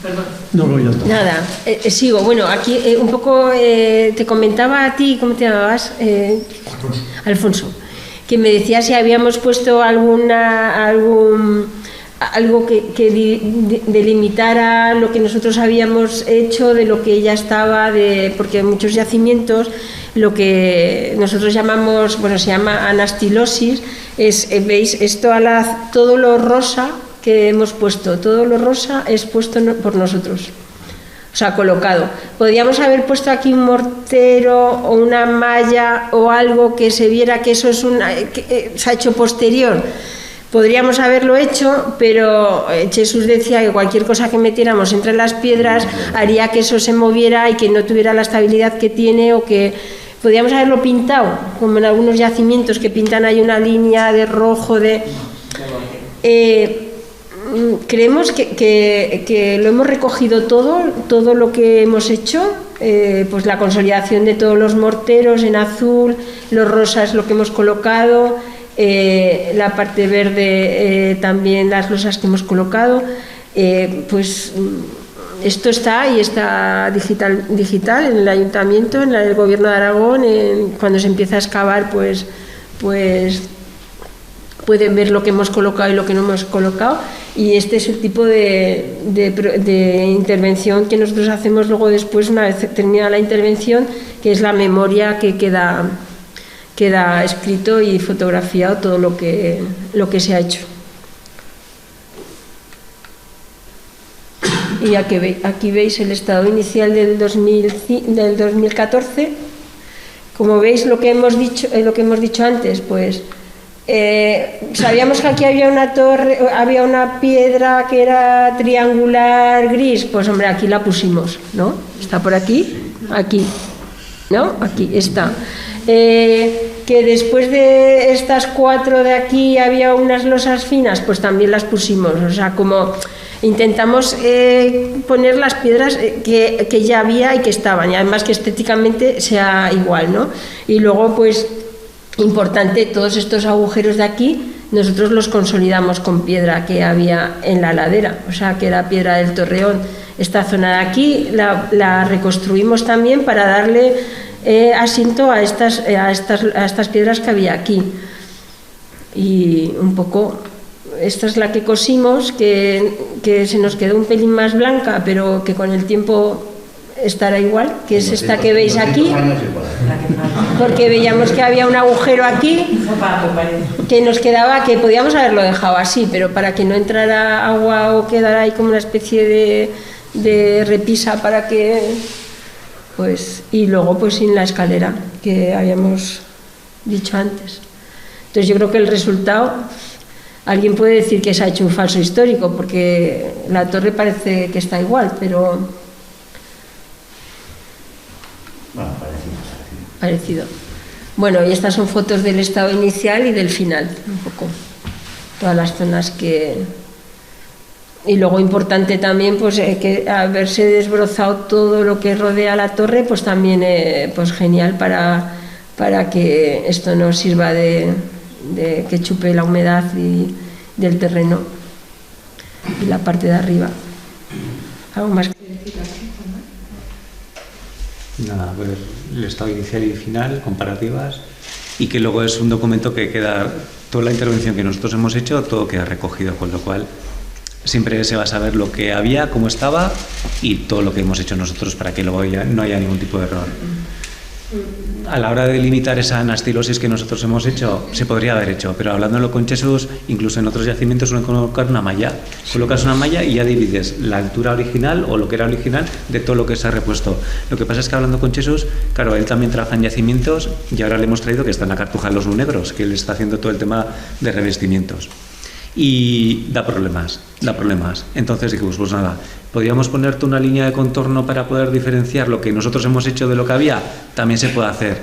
Perdón. No, ya está. Nada, sigo. Bueno, aquí un poco te comentaba a ti, ¿cómo te llamabas? Alfonso, que me decía si habíamos puesto algo que delimitara lo que nosotros habíamos hecho de lo que ya estaba, porque en muchos yacimientos lo que nosotros llamamos, bueno, se llama anastilosis, veis, todo lo rosa que hemos puesto, todo lo rosa es puesto por nosotros, o sea, colocado. Podríamos haber puesto aquí un mortero o una malla o algo que se viera que eso es se ha hecho posterior. Podríamos haberlo hecho, pero Jesús decía que cualquier cosa que metiéramos entre las piedras haría que eso se moviera y que no tuviera la estabilidad que tiene, o que podríamos haberlo pintado, como en algunos yacimientos que pintan ahí una línea de rojo, creemos que lo hemos recogido todo lo que hemos hecho, pues la consolidación de todos los morteros en azul, los rosas lo que hemos colocado, la parte verde también las losas que hemos colocado, pues esto está y está digital en el ayuntamiento, en el gobierno de Aragón. Cuando se empieza a excavar pues pueden ver lo que hemos colocado y lo que no hemos colocado, y este es el tipo de intervención que nosotros hacemos luego después, una vez terminada la intervención, que es la memoria que queda escrito y fotografiado todo lo que se ha hecho. Y aquí veis el estado inicial del 2014. Como veis, lo que hemos dicho antes, pues sabíamos que aquí había una torre, había una piedra que era triangular gris, pues hombre, aquí la pusimos, ¿no? Está por aquí, ¿no? Aquí está. Que después de estas 4 de aquí había unas losas finas, pues también las pusimos. O sea, como intentamos poner las piedras que ya había y que estaban, y además que estéticamente sea igual, ¿no? Y luego, pues, importante, todos estos agujeros de aquí nosotros los consolidamos con piedra que había en la ladera, o sea, que era piedra del Torreón. Esta zona de aquí la reconstruimos también para darle asiento a estas piedras que había aquí. Y un poco, esta es la que cosimos, que se nos quedó un pelín más blanca, pero que con el tiempo estará igual, que es esta que veis aquí, porque veíamos que había un agujero aquí que nos quedaba, que podíamos haberlo dejado así, pero para que no entrara agua o quedara ahí como una especie de repisa para que, pues, y luego pues sin la escalera que habíamos dicho antes. Entonces yo creo que el resultado, alguien puede decir que se ha hecho un falso histórico porque la torre parece que está igual, pero parecido. Bueno, y estas son fotos del estado inicial y del final, un poco todas las zonas que... Y luego importante también, pues que haberse desbrozado todo lo que rodea la torre, pues también pues genial para que esto no sirva de que chupe la humedad del terreno y la parte de arriba. ¿Algo más que decir? Nada, ver el estado inicial y final, comparativas, y que luego es un documento que queda, toda la intervención que nosotros hemos hecho, todo queda recogido, con lo cual siempre se va a saber lo que había, cómo estaba y todo lo que hemos hecho nosotros para que luego no haya ningún tipo de error. A la hora de delimitar esa anastilosis que nosotros hemos hecho, se podría haber hecho, pero hablándolo con Jesús, incluso en otros yacimientos suelen colocar una malla. Colocas una malla y ya divides la altura original o lo que era original de todo lo que se ha repuesto. Lo que pasa es que hablando con Jesús, claro, él también trabaja en yacimientos y ahora le hemos traído que está en la Cartuja de los Negros, que él está haciendo todo el tema de revestimientos. Y da problemas. Entonces dijimos, pues nada, ¿podríamos ponerte una línea de contorno para poder diferenciar lo que nosotros hemos hecho de lo que había? También se puede hacer,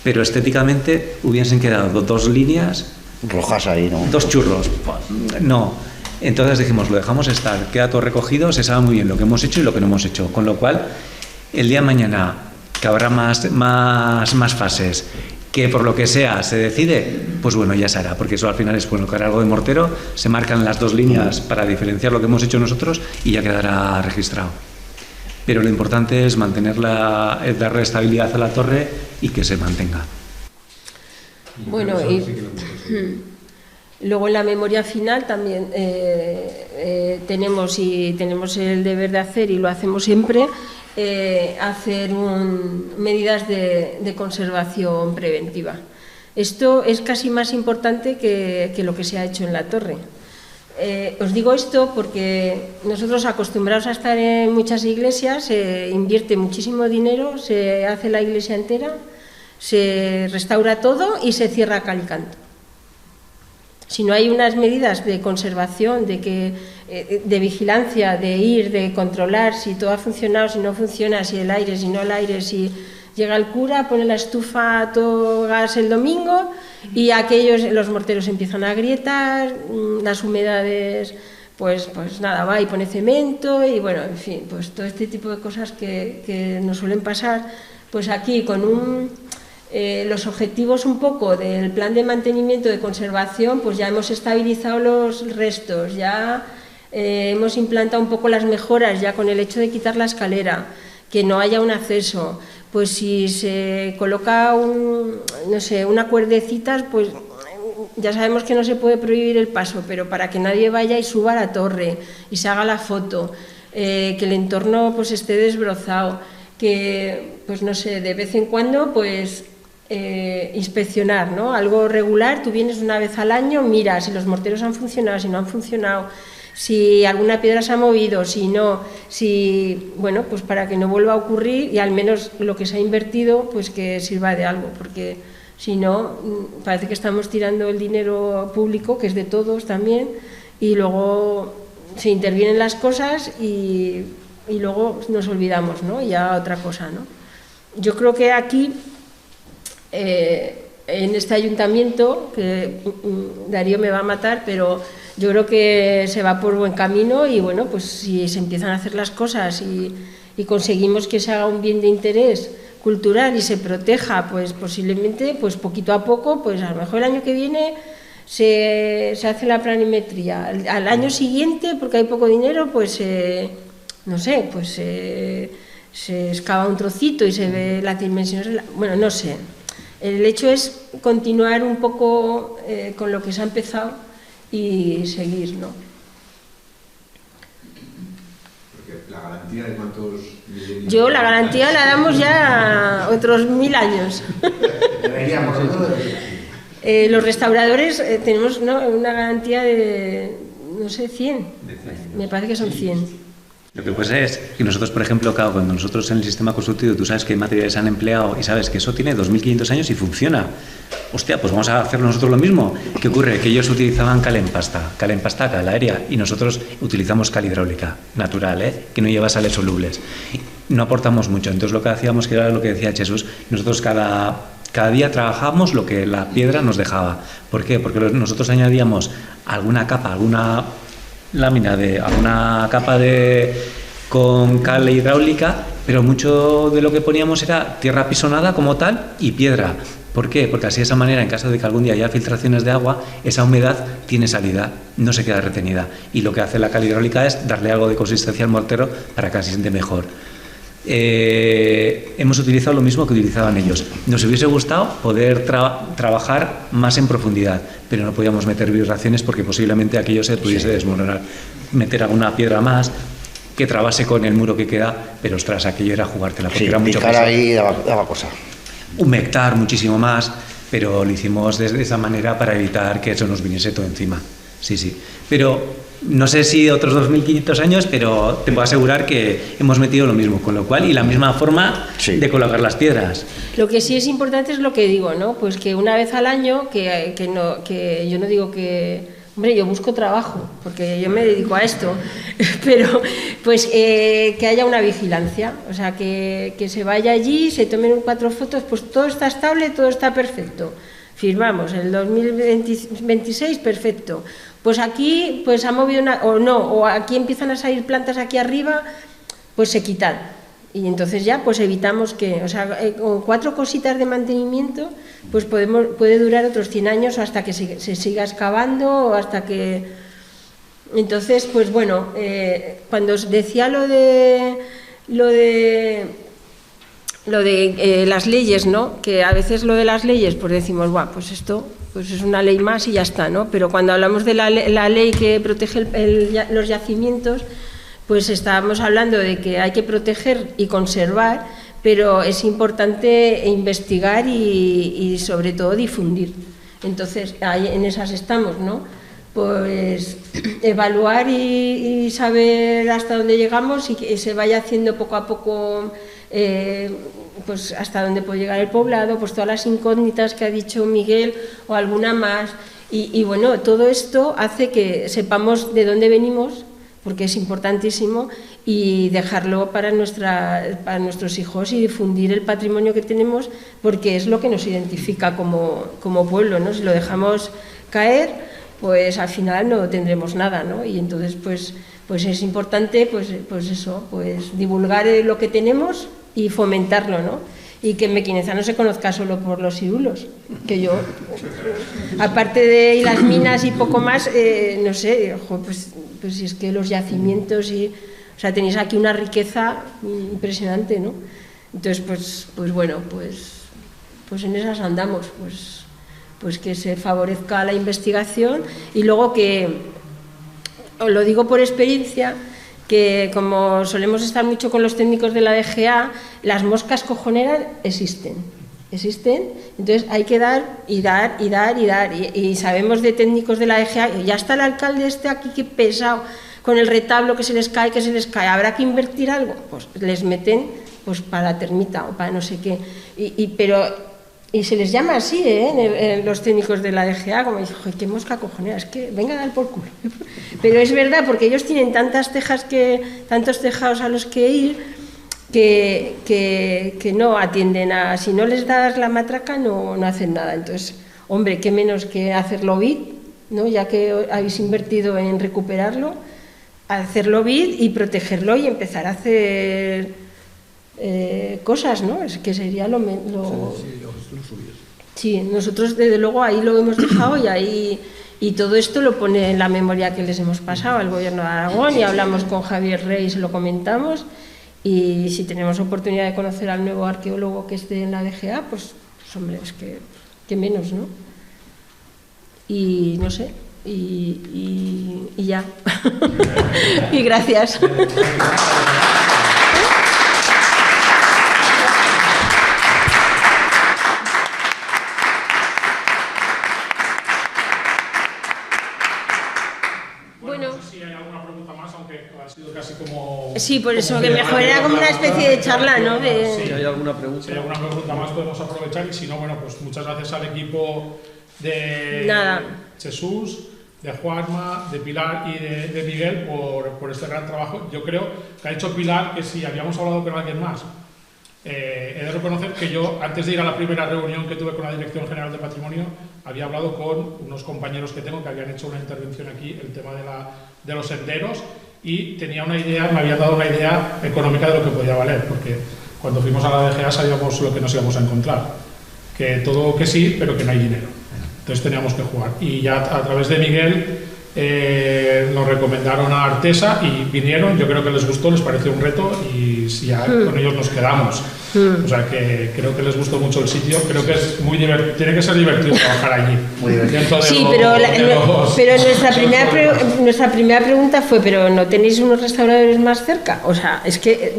pero estéticamente hubiesen quedado dos líneas rojas ahí, ¿no? Dos churros, no. Entonces dijimos, lo dejamos estar, queda todo recogido, se sabe muy bien lo que hemos hecho y lo que no hemos hecho, con lo cual el día de mañana que habrá más fases, que por lo que sea se decide, pues bueno, ya se hará, porque eso al final es colocar algo de mortero, se marcan las dos líneas para diferenciar lo que hemos hecho nosotros y ya quedará registrado. Pero lo importante es darle estabilidad a la torre y que se mantenga. Bueno, y luego en la memoria final también tenemos el deber de hacer, y lo hacemos siempre, hacer medidas de conservación preventiva. Esto es casi más importante que lo que se ha hecho en la torre. Os digo esto porque nosotros, acostumbrados a estar en muchas iglesias, se invierte muchísimo dinero, se hace la iglesia entera, se restaura todo y se cierra a cal y canto. Si no hay unas medidas de conservación, de vigilancia, de controlar si todo ha funcionado, si no funciona, si el aire, si no el aire, si llega el cura, pone la estufa a todo gas el domingo y los morteros empiezan a agrietar, las humedades, pues nada, va y pone cemento y bueno, en fin, pues todo este tipo de cosas que nos suelen pasar, pues aquí con los objetivos un poco del plan de mantenimiento de conservación, pues ya hemos estabilizado los restos, ya hemos implantado un poco las mejoras, ya con el hecho de quitar la escalera, que no haya un acceso, pues si se coloca una cuerdecita, pues ya sabemos que no se puede prohibir el paso, pero para que nadie vaya y suba a la torre y se haga la foto, que el entorno pues esté desbrozado, que pues no sé, de vez en cuando pues inspeccionar, ¿no? Algo regular, tú vienes una vez al año, mira si los morteros han funcionado, si no han funcionado, si alguna piedra se ha movido, si no, bueno, pues para que no vuelva a ocurrir y al menos lo que se ha invertido pues que sirva de algo, porque si no parece que estamos tirando el dinero público, que es de todos también, y luego se intervienen las cosas y luego nos olvidamos, ¿no? Ya otra cosa, ¿no? Yo creo que aquí en este ayuntamiento, que Darío me va a matar, pero yo creo que se va por buen camino y bueno, pues si se empiezan a hacer las cosas y conseguimos que se haga un bien de interés cultural y se proteja, pues posiblemente, pues poquito a poco, pues a lo mejor el año que viene se hace la planimetría. Al año siguiente, porque hay poco dinero, pues no sé, pues se excava un trocito y se ve las dimensiones, bueno, no sé. El hecho es continuar un poco con lo que se ha empezado y seguir, ¿no? Porque la garantía de cuántos... Yo la garantía la damos ya otros 1000 años. Deberíamos, ¿no? Los restauradores tenemos una garantía de, no sé, 100. Me parece que son 100. Lo que pasa es que nosotros, por ejemplo, cuando nosotros en el sistema constructivo, tú sabes qué materiales han empleado y sabes que eso tiene 2500 años y funciona. Hostia, pues vamos a hacer nosotros lo mismo. ¿Qué ocurre? Que ellos utilizaban cal en pasta, cal aérea, y nosotros utilizamos cal hidráulica, natural, que no lleva sales solubles. No aportamos mucho. Entonces lo que hacíamos, que era lo que decía Jesús, nosotros cada día trabajábamos lo que la piedra nos dejaba. ¿Por qué? Porque nosotros añadíamos alguna capa, alguna lámina alguna capa con cal hidráulica, pero mucho de lo que poníamos era tierra apisonada como tal y piedra. ¿Por qué? Porque así de esa manera, en caso de que algún día haya filtraciones de agua, esa humedad tiene salida, no se queda retenida. Y lo que hace la cal hidráulica es darle algo de consistencia al mortero para que se siente mejor. hemos utilizado lo mismo que utilizaban ellos. Nos hubiese gustado poder trabajar más en profundidad, pero no podíamos meter vibraciones porque posiblemente aquello se pudiese desmoronar. Meter alguna piedra más que trabase con el muro que queda, pero ostras, aquello era jugártela porque era mucho peso. Ahí daba cosa. Humectar muchísimo más, pero lo hicimos de esa manera para evitar que eso nos viniese todo encima. Sí, sí. Pero no sé si otros 2.500 años, pero te puedo asegurar que hemos metido lo mismo, con lo cual, y la misma forma de colocar las piedras. Lo que sí es importante es lo que digo, ¿no? Pues que una vez al año, que yo no digo que... Hombre, yo busco trabajo, porque yo me dedico a esto, pero pues que haya una vigilancia, o sea, que se vaya allí, se tomen 4 fotos, pues todo está estable, todo está perfecto. Firmamos, el 2026, perfecto. Pues aquí pues ha movido o aquí empiezan a salir plantas aquí arriba, pues se quitan. Y entonces ya pues evitamos que, o sea, con 4 cositas de mantenimiento, pues puede durar otros 100 años o hasta que se siga excavando o hasta que... Entonces, pues bueno, cuando os decía lo de las leyes, ¿no? Que a veces lo de las leyes, pues decimos, bueno, pues esto pues es una ley más y ya está, ¿no? Pero cuando hablamos de la ley que protege los yacimientos, pues estábamos hablando de que hay que proteger y conservar, pero es importante investigar y sobre todo difundir. Entonces, ahí en esas estamos, ¿no? Pues evaluar y saber hasta dónde llegamos y que se vaya haciendo poco a poco, pues hasta dónde puede llegar el poblado, pues todas las incógnitas que ha dicho Miguel o alguna más. Y bueno, todo esto hace que sepamos de dónde venimos, porque es importantísimo, y dejarlo para nuestros hijos y difundir el patrimonio que tenemos, porque es lo que nos identifica como pueblo, ¿no? Si lo dejamos caer, pues al final no tendremos nada, ¿no? Y entonces pues es importante pues eso, pues divulgar lo que tenemos y fomentarlo, ¿no? Y que Mequinenza no se conozca solo por los cirulos, que yo, aparte de las minas y poco más, no sé, pues si es que los yacimientos o sea, tenéis aquí una riqueza impresionante, ¿no? Entonces, pues bueno, pues en esas andamos, pues que se favorezca la investigación y luego que, os lo digo por experiencia, que como solemos estar mucho con los técnicos de la DGA, las moscas cojoneras existen, entonces hay que dar y dar y dar y dar, y sabemos de técnicos de la DGA, ya está el alcalde aquí, qué pesado, con el retablo que se les cae, habrá que invertir algo, pues les meten pues para termita o para no sé qué, y se les llama así, los técnicos de la DGA, como dice, qué mosca cojonera, es que venga a dar por culo. Pero es verdad, porque ellos tienen tantos tejados a los que ir, que no atienden si no les das la matraca no hacen nada. Entonces, hombre, qué menos que hacerlo BID, ¿no? Ya que habéis invertido en recuperarlo, hacerlo BID y protegerlo y empezar a hacer cosas, ¿no? Es que sería lo sí, nosotros desde luego ahí lo hemos dejado y todo esto lo pone en la memoria que les hemos pasado al Gobierno de Aragón, y hablamos con Javier Rey, se lo comentamos, y si tenemos oportunidad de conocer al nuevo arqueólogo que esté en la DGA, pues hombre, es que menos, ¿no? Y no sé, y ya. Y gracias. Sí, por eso, que mejor era como una especie de charla, ¿no? Si hay alguna pregunta más podemos aprovechar, y si no, bueno, pues muchas gracias al equipo de Jesús, de Juanma, de Pilar y de Miguel por este gran trabajo. Yo creo que ha dicho Pilar que si habíamos hablado con alguien más, he de reconocer que yo, antes de ir a la primera reunión que tuve con la Dirección General de Patrimonio, había hablado con unos compañeros que tengo que habían hecho una intervención aquí, el tema de los senderos, y tenía una idea, me había dado una idea económica de lo que podía valer, porque cuando fuimos a la DGA sabíamos lo que nos íbamos a encontrar, que todo que sí, pero que no hay dinero. Entonces teníamos que jugar. Y ya a través de Miguel nos recomendaron a Artesa y vinieron, yo creo que les gustó, les pareció un reto y ya con ellos nos quedamos. O sea que creo que les gustó mucho el sitio, creo que es muy divertido, tiene que ser divertido trabajar allí. Sí, pero nuestra primera pregunta fue, ¿pero no tenéis unos restauradores más cerca? O sea, es que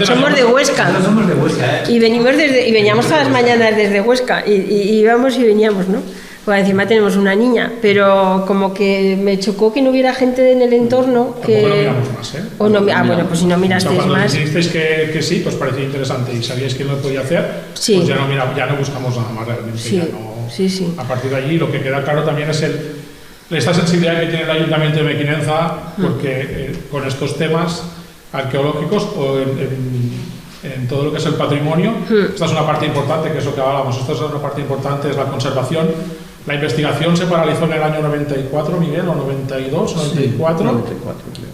somos de Huesca. Somos de Huesca, y veníamos todas las mañanas desde Huesca y íbamos y veníamos, ¿no? Pues encima tenemos una niña, pero como que me chocó que no hubiera gente en el entorno que... Tampoco lo miramos más, ¿eh? O no, bueno, pues si no mirasteis cuando más... Cuando dijisteis que sí, pues parecía interesante y sabíais que lo podía hacer, sí. Pues ya no buscamos nada más realmente. Sí, sí. A partir de allí lo que queda claro también es esta sensibilidad que tiene el Ayuntamiento de Mequinenza, porque con estos temas arqueológicos o en todo lo que es el patrimonio, esta es una parte importante, que es lo que hablábamos, esta es una parte importante, es la conservación. La investigación se paralizó en el año 94, Miguel, o 92, 94. Sí, 94, creo.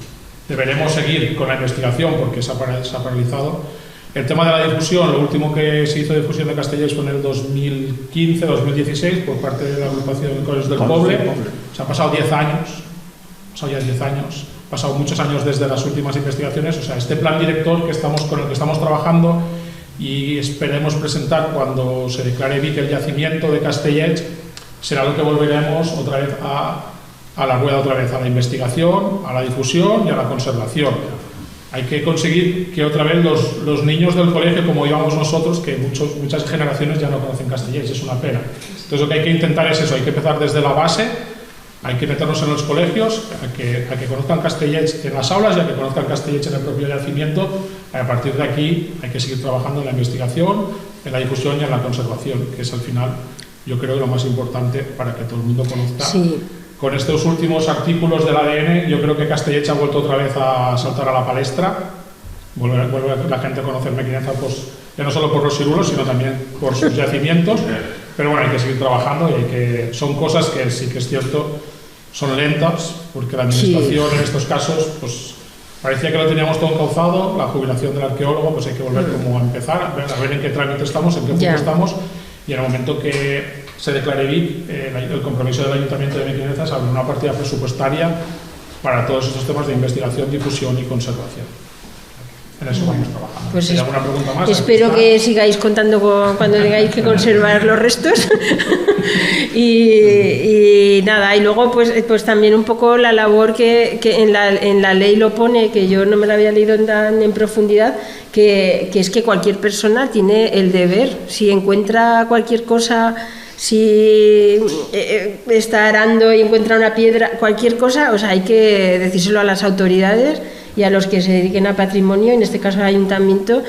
Deberemos seguir con la investigación porque se ha paralizado. El tema de la difusión, lo último que se hizo de difusión de Castellers fue en el 2015-2016 por parte de la agrupación de Coles del Poble. Se han pasado 10 años, han pasado muchos años desde las últimas investigaciones. O sea, este plan director con el que estamos trabajando y esperemos presentar cuando se declare Vic el yacimiento de Castellers, será lo que volveremos otra vez a la rueda, a la investigación, a la difusión y a la conservación. Hay que conseguir que otra vez los niños del colegio, como íbamos nosotros, que muchas generaciones ya no conocen Castellers, es una pena. Entonces lo que hay que intentar es eso, hay que empezar desde la base, hay que meternos en los colegios, a que conozcan Castellers en las aulas y a que conozcan Castellers en el propio yacimiento. A partir de aquí hay que seguir trabajando en la investigación, en la difusión y en la conservación, que es al final... Yo creo que lo más importante para que todo el mundo conozca. Sí. Con estos últimos artículos del ADN, yo creo que Castellers ha vuelto otra vez a saltar a la palestra. Vuelve la gente a conocer Mequinenza, pues, ya no solo por los ciruelos, sino también por sus yacimientos. Pero bueno, hay que seguir trabajando y son cosas que sí que es cierto, son lentas, porque la administración en estos casos, pues parecía que lo teníamos todo encauzado. La jubilación del arqueólogo, pues hay que volver como a empezar, a ver en qué trámite estamos, en qué punto estamos. Y en el momento que se declare Vic, el compromiso del Ayuntamiento de Mequinenza es abrir una partida presupuestaria para todos estos temas de investigación, difusión y conservación. En eso vamos trabajando. Pues ¿Hay alguna pregunta más? Espero que sigáis contando cuando tengáis que conservar los restos. y nada, y luego pues también un poco la labor que en la ley lo pone, que yo no me la había leído tan en profundidad, que es que cualquier persona tiene el deber, si encuentra cualquier cosa, si está arando y encuentra una piedra, cualquier cosa, o sea, hay que decírselo a las autoridades y a los que se dediquen a patrimonio, en este caso al ayuntamiento,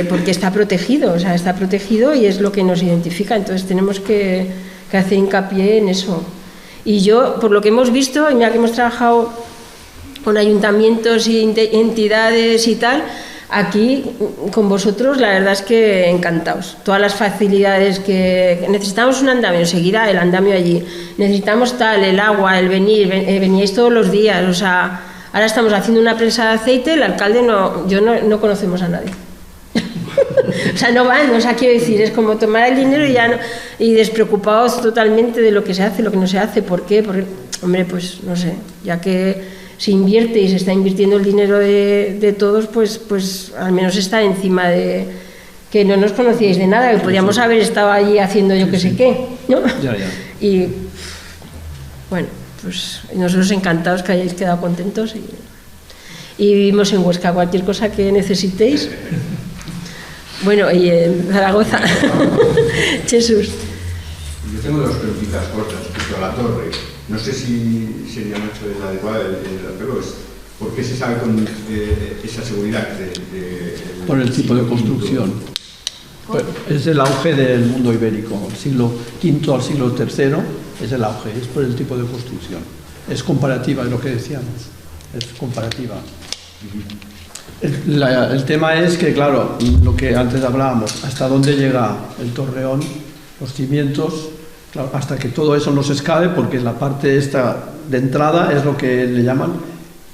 porque está protegido, o sea, está protegido y es lo que nos identifica, entonces tenemos que hacer hincapié en eso. Y yo, por lo que hemos visto, y mira que hemos trabajado con ayuntamientos y entidades y tal, aquí con vosotros la verdad es que encantados. Todas las facilidades que necesitamos, un andamio, enseguida el andamio allí, necesitamos tal, el agua, el venir, veníais todos los días, o sea, ahora estamos haciendo una prensa de aceite, el alcalde no conocemos a nadie. O sea, no van, o sea, quiero decir, es como tomar el dinero y despreocupados totalmente de lo que se hace, lo que no se hace. ¿Por qué? Porque, hombre, pues no sé, ya que se invierte y se está invirtiendo el dinero de todos, pues al menos está encima de que no nos conocíais de nada, que podríamos haber estado allí haciendo yo que sé qué, ¿no? Ya. Y bueno, pues nosotros encantados que hayáis quedado contentos y vivimos en Huesca, cualquier cosa que necesitéis. Bueno, y en Zaragoza. Jesús. Yo tengo dos preguntitas cortas respecto a la torre. No sé si sería mucho adecuada el arqueólogo. ¿Por qué se sabe con esa seguridad? Por el tipo de construcción. Pues es el auge del mundo ibérico. El siglo V al siglo III es el auge, es por el tipo de construcción. Es comparativa, es lo que decíamos. Es comparativa. El tema es que, claro, lo que antes hablábamos, hasta dónde llega el torreón, los cimientos, claro, hasta que todo eso no se escabe, porque la parte esta de entrada es lo que le llaman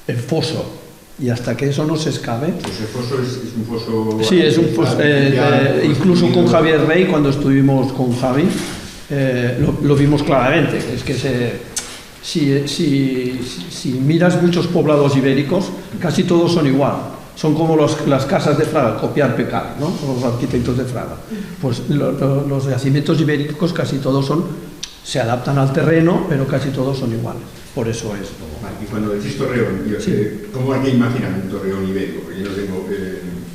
el foso, y hasta que eso no se escabe... Pues el foso es un foso... Sí, es un foso, incluso con Javier Rey, cuando estuvimos con Javi, lo vimos claramente, es que si miras muchos poblados ibéricos, casi todos son igual. Son como las casas de Fraga, copiar, pecar, ¿no? Los arquitectos de Fraga. Pues los yacimientos ibéricos casi todos se adaptan al terreno, pero casi todos son iguales. Por eso es. Y cuando decís torreón, ¿cómo hay que imaginar un torreón ibérico? Porque yo no tengo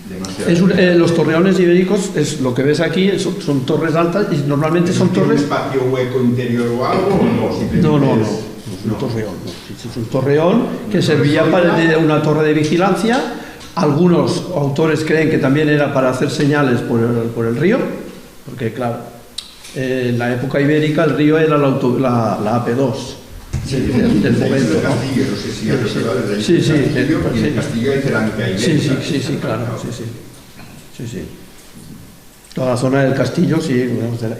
demasiado... Los torreones ibéricos, es lo que ves aquí, son torres altas y normalmente son torres... ¿Un espacio hueco interior o algo o no? No. Es un torreón. Es un torreón que servía para una torre de vigilancia. Algunos autores creen que también era para hacer señales por el río, porque claro, en la época ibérica el río era la AP2 del momento. Castillo, no sé si has recordado desde ahí. Sí, el castillo hay cerámica ibérica. Sí, claro, sí. Toda la zona del castillo, sí,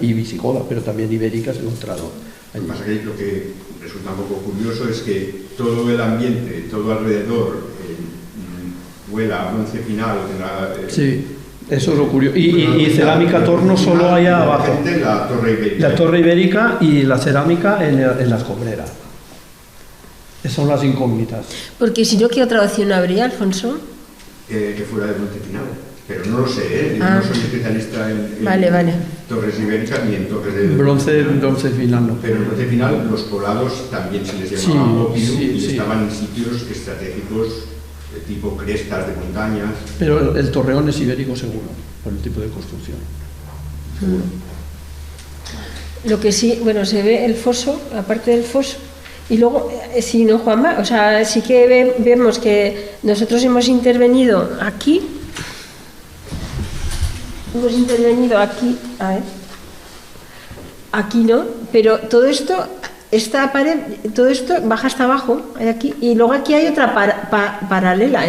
y visigoda, pero también ibérica se ha encontrado. Lo que pasa es que lo que resulta un poco curioso es que todo el ambiente, todo alrededor, huela a bronce final. Sí, eso es lo curioso. Y cerámica torno solo hay abajo. La torre ibérica. La torre ibérica y la cerámica en la escombrera. Esas son las incógnitas. Porque si no, ¿qué otra opción habría, Alfonso? Que fuera de bronce final. Pero no lo sé, ¿eh? No soy especialista en torres ibéricas ni en torres de... Bronce final no. Pero en bronce final los poblados también se les llamaba opidum y estaban en sitios estratégicos tipo crestas de montañas. Pero el torreón es ibérico seguro, por el tipo de construcción. Seguro. Lo que sí, bueno, se ve el foso, aparte del foso, y luego, si no, Juanma, o sea, sí que vemos que nosotros hemos intervenido aquí, a ver, aquí no, pero todo esto, esta pared, todo esto baja hasta abajo, aquí, y luego aquí hay otra paralela,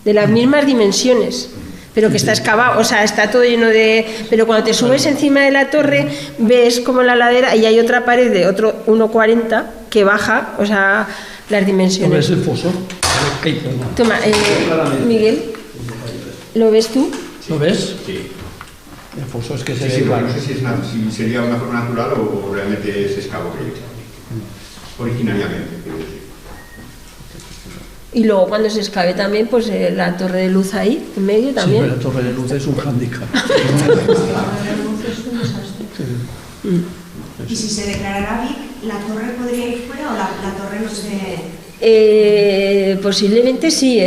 de las mismas dimensiones, pero que está excavado, o sea, está todo lleno de... Pero cuando te subes encima de la torre, ves como la ladera, y hay otra pared de otro 1,40 que baja, o sea, las dimensiones. ¿No ves el foso? Toma, Miguel, ¿lo ves tú? ¿Lo ves? Sí. El foso es que se Sí, ve bueno, no sé si sería una forma natural o realmente se excavó originariamente, quiero decir. Y luego cuando se excave también, pues la torre de luz ahí, en medio también. Sí, pero la torre de luz es un hándicap. La torre de luz es un desastre. Y si se declarara BIC, ¿la torre podría ir fuera o la torre no se...? Posiblemente sí,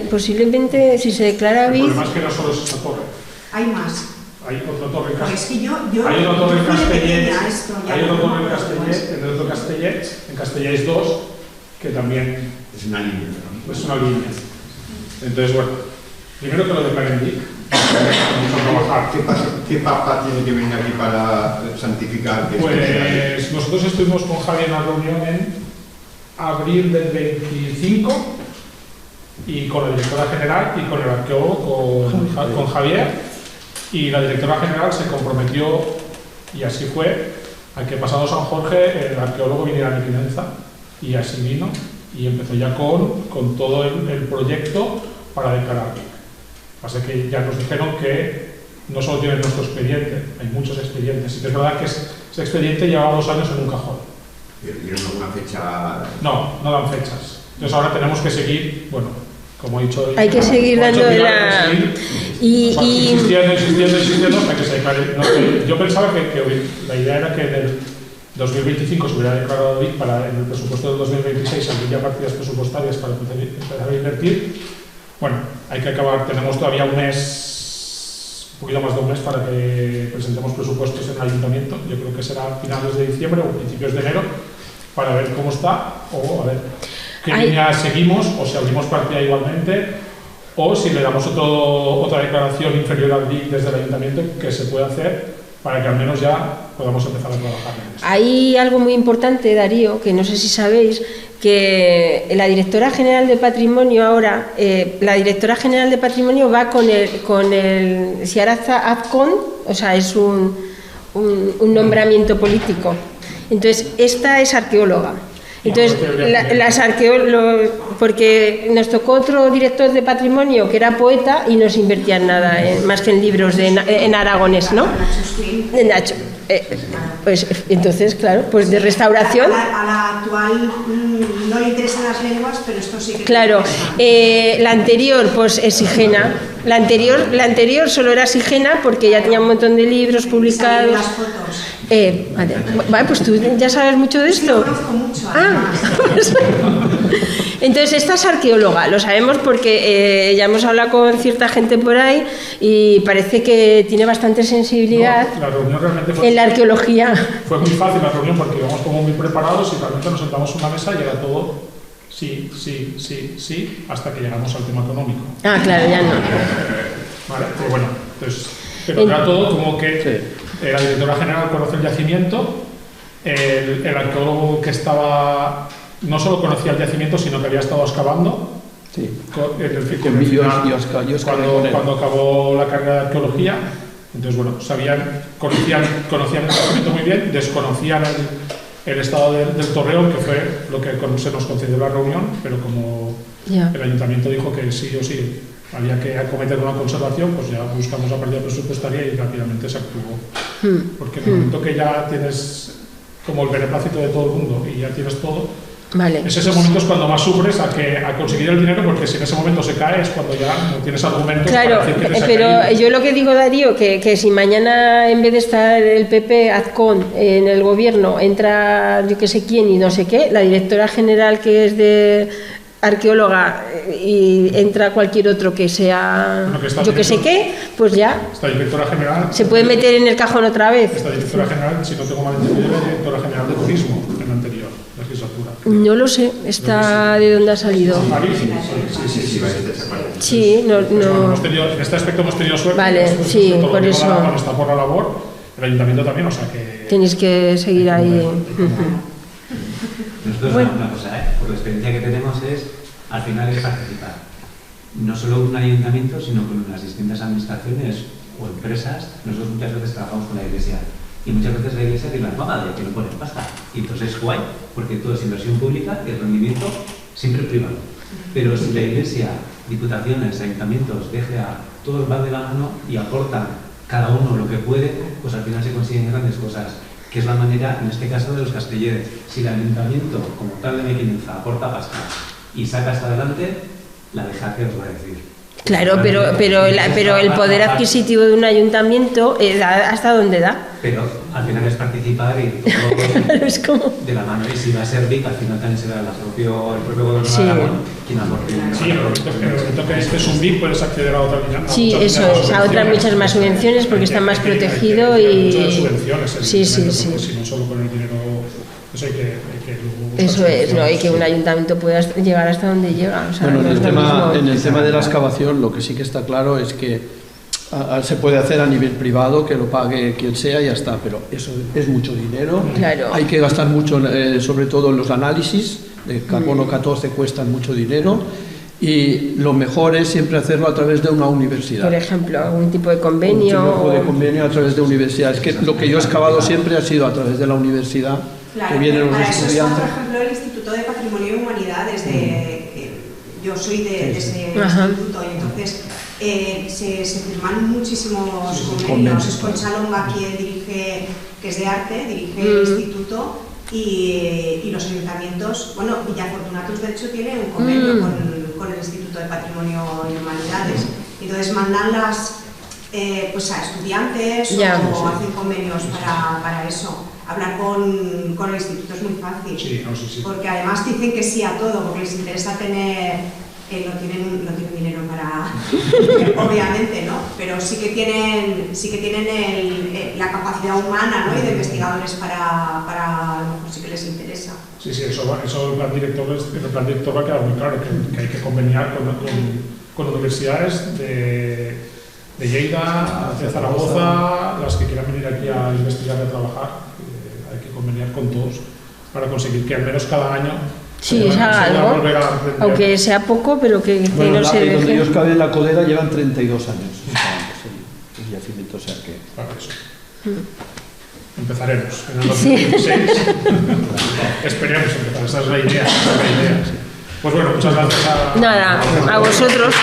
posiblemente si se declara BIC... El problema es que no solo es esa torre. Hay más. Hay otra torre en Pues es que yo hay otra torre en Castellet, hay otra torre en Castellet, en el otro Castellet, en Castellet 2, que también es una línea, ¿no? Es una línea. Entonces, bueno, primero que lo declaren BIC, vamos a trabajar. ¿Qué papa tiene que venir aquí para santificar? Pues nosotros estuvimos con Javier en una reunión en abril del 25 y con la directora general y con el arqueólogo, con Javier, y la directora general se comprometió, y así fue, a que pasado San Jorge el arqueólogo viniera a Mequinenza, y así vino, y empezó ya con todo el proyecto para declarar BIC. Pasa que ya nos dijeron que no solo tienen nuestro expediente, hay muchos expedientes, y que es verdad que ese expediente llevaba 2 años en un cajón. ¿Dieron alguna fecha? No dan fechas. Entonces ahora tenemos que seguir, bueno, como he dicho... Hay que seguir dando la... Insistiendo hasta que se declare. No, yo pensaba que la idea era que en el 2025 se hubiera declarado BIC para en el presupuesto del 2026 habría partidas presupuestarias para empezar a invertir. Bueno, hay que acabar, tenemos todavía un poquito más de un mes para que presentemos presupuestos en el ayuntamiento. Yo creo que será a finales de diciembre o principios de enero para ver cómo está o a ver qué línea seguimos o si abrimos partida igualmente o si le damos otra declaración inferior al BIC desde el ayuntamiento que se puede hacer para que al menos ya podamos empezar a trabajar en eso. Hay algo muy importante, Darío, que no sé si sabéis, que la directora general de Patrimonio ahora, la directora general de Patrimonio va con el Siaraza Azcón, o sea, es un nombramiento político. Entonces, esta es arqueóloga. Entonces, las arqueólogos, porque nos tocó otro director de patrimonio que era poeta y no se invertía en nada, más que en libros en aragonés, ¿no? De Nacho. Pues entonces, claro, pues de restauración. A la actual no le interesan las lenguas, pero esto sí que... Claro, la anterior, pues Exigena. La anterior solo era Exigena porque ya tenía un montón de libros publicados. Las fotos. Vale, pues tú ya sabes mucho de esto. Yo conozco mucho, además. Entonces, esta es arqueóloga, lo sabemos porque ya hemos hablado con cierta gente por ahí y parece que tiene bastante sensibilidad la reunión realmente en la arqueología. Fue muy fácil la reunión porque íbamos como muy preparados y realmente nos sentamos en una mesa y era todo sí, hasta que llegamos al tema económico. Ah, claro, ya no. Vale, pero bueno, entonces, pero era todo como que la directora general conoce el yacimiento, el arqueólogo que estaba no solo conocía el yacimiento, sino que había estado excavando. Sí. Cuando acabó la carrera de arqueología, entonces bueno, conocían el yacimiento muy bien, desconocían el estado del Torreón, que fue lo que se nos concedió la reunión, pero como el ayuntamiento dijo que sí o sí había que acometer una conservación, pues ya buscamos la partida presupuestaria y rápidamente se actuó. Porque en el momento que ya tienes como el beneplácito de todo el mundo y ya tienes todo, vale. Ese momento es cuando más sufres a conseguir el dinero, porque si en ese momento se cae es cuando ya no tienes argumentos claro, para decir que te pero yo lo que digo, Darío, que si mañana en vez de estar el PP Azcón en el gobierno entra yo que sé quién y no sé qué, la directora general que es de arqueóloga y entra cualquier otro que sea yo que sé qué, pues ya esta directora general se puede meter en el cajón otra vez. Esta directora general, si no tengo mal entendido, es la directora general de turismo en la anterior legislatura. No lo sé, está de dónde ha salido. Sí, no. En este aspecto hemos tenido suerte. Vale, sí, por eso. Cuando está por la labor, el ayuntamiento también, o sea que. Tenéis que seguir ahí. Nosotros una cosa, por la experiencia que tenemos al final es participar. No solo un ayuntamiento, sino con las distintas administraciones o empresas. Nosotros muchas veces trabajamos con la iglesia y muchas veces la iglesia tiene la fama de que no ponen pasta. Y entonces es guay, porque todo es inversión pública y el rendimiento siempre privado. Pero si la iglesia, diputaciones, ayuntamientos, DGA, todos van de la mano y aportan cada uno lo que puede, pues al final se consiguen grandes cosas. Que es la manera, en este caso, de los castelleres. Si el ayuntamiento, como tal de Mequinenza, aporta pasta y saca hasta adelante, la deja que os va a decir. Claro, pero el poder adquisitivo de un ayuntamiento da hasta donde da. Pero al final es participar y todo es como... de la mano. Y si va a ser BIC, al final también será el propio gobierno de Aragón quien aporte. Sí, en el momento que este es un BIC puedes acceder a otra línea. Sí, eso es, a otras muchas más subvenciones porque está más protegido y... Muchas subvenciones, sí. Si no solo con el dinero... Eso es, ¿no? Y que un ayuntamiento pueda llegar hasta donde llega. O sea, bueno, no en el tema de la excavación, lo que sí que está claro es que se puede hacer a nivel privado, que lo pague quien sea y ya está, pero eso es mucho dinero. Claro. Hay que gastar mucho, sobre todo en los análisis de carbono 14 cuestan mucho dinero. Y lo mejor es siempre hacerlo a través de una universidad. Por ejemplo, algún tipo de convenio. Un tipo de convenio a través de universidades. Que lo que yo he excavado siempre ha sido a través de la universidad. Claro, que vienen los para estudiantes. eso está, por ejemplo, el Instituto de Patrimonio y Humanidades. Yo soy de ese instituto y entonces se firman muchísimos convenios. Es Concha Longa quien dirige, que es de arte, dirige el instituto. Y los ayuntamientos, bueno, Villafortunatos de hecho tiene un convenio con el Instituto de Patrimonio y Humanidades, entonces mandan pues a estudiantes o hacen convenios para eso. Hablar con el instituto es muy fácil, porque además dicen que sí a todo, porque les interesa tener, no tienen dinero para, obviamente, ¿no? Pero sí que tienen la capacidad humana, ¿no? Y de investigadores para a lo mejor sí que les interesa. Sí, eso el plan director va a quedar muy claro, que hay que conveniar con universidades de Lleida, de Zaragoza, las que quieran venir aquí a investigar y a trabajar, hay que conveniar con todos para conseguir que al menos cada año se haga algo, aunque sea poco, pero que no se deje. Donde ellos caben en la Codera llevan 32 años el yacimiento, o sea que... Para eso. Empezaremos en el 2016. Esperemos empezar, esa es la idea. Sí. Pues bueno, muchas gracias Nada, a vosotros.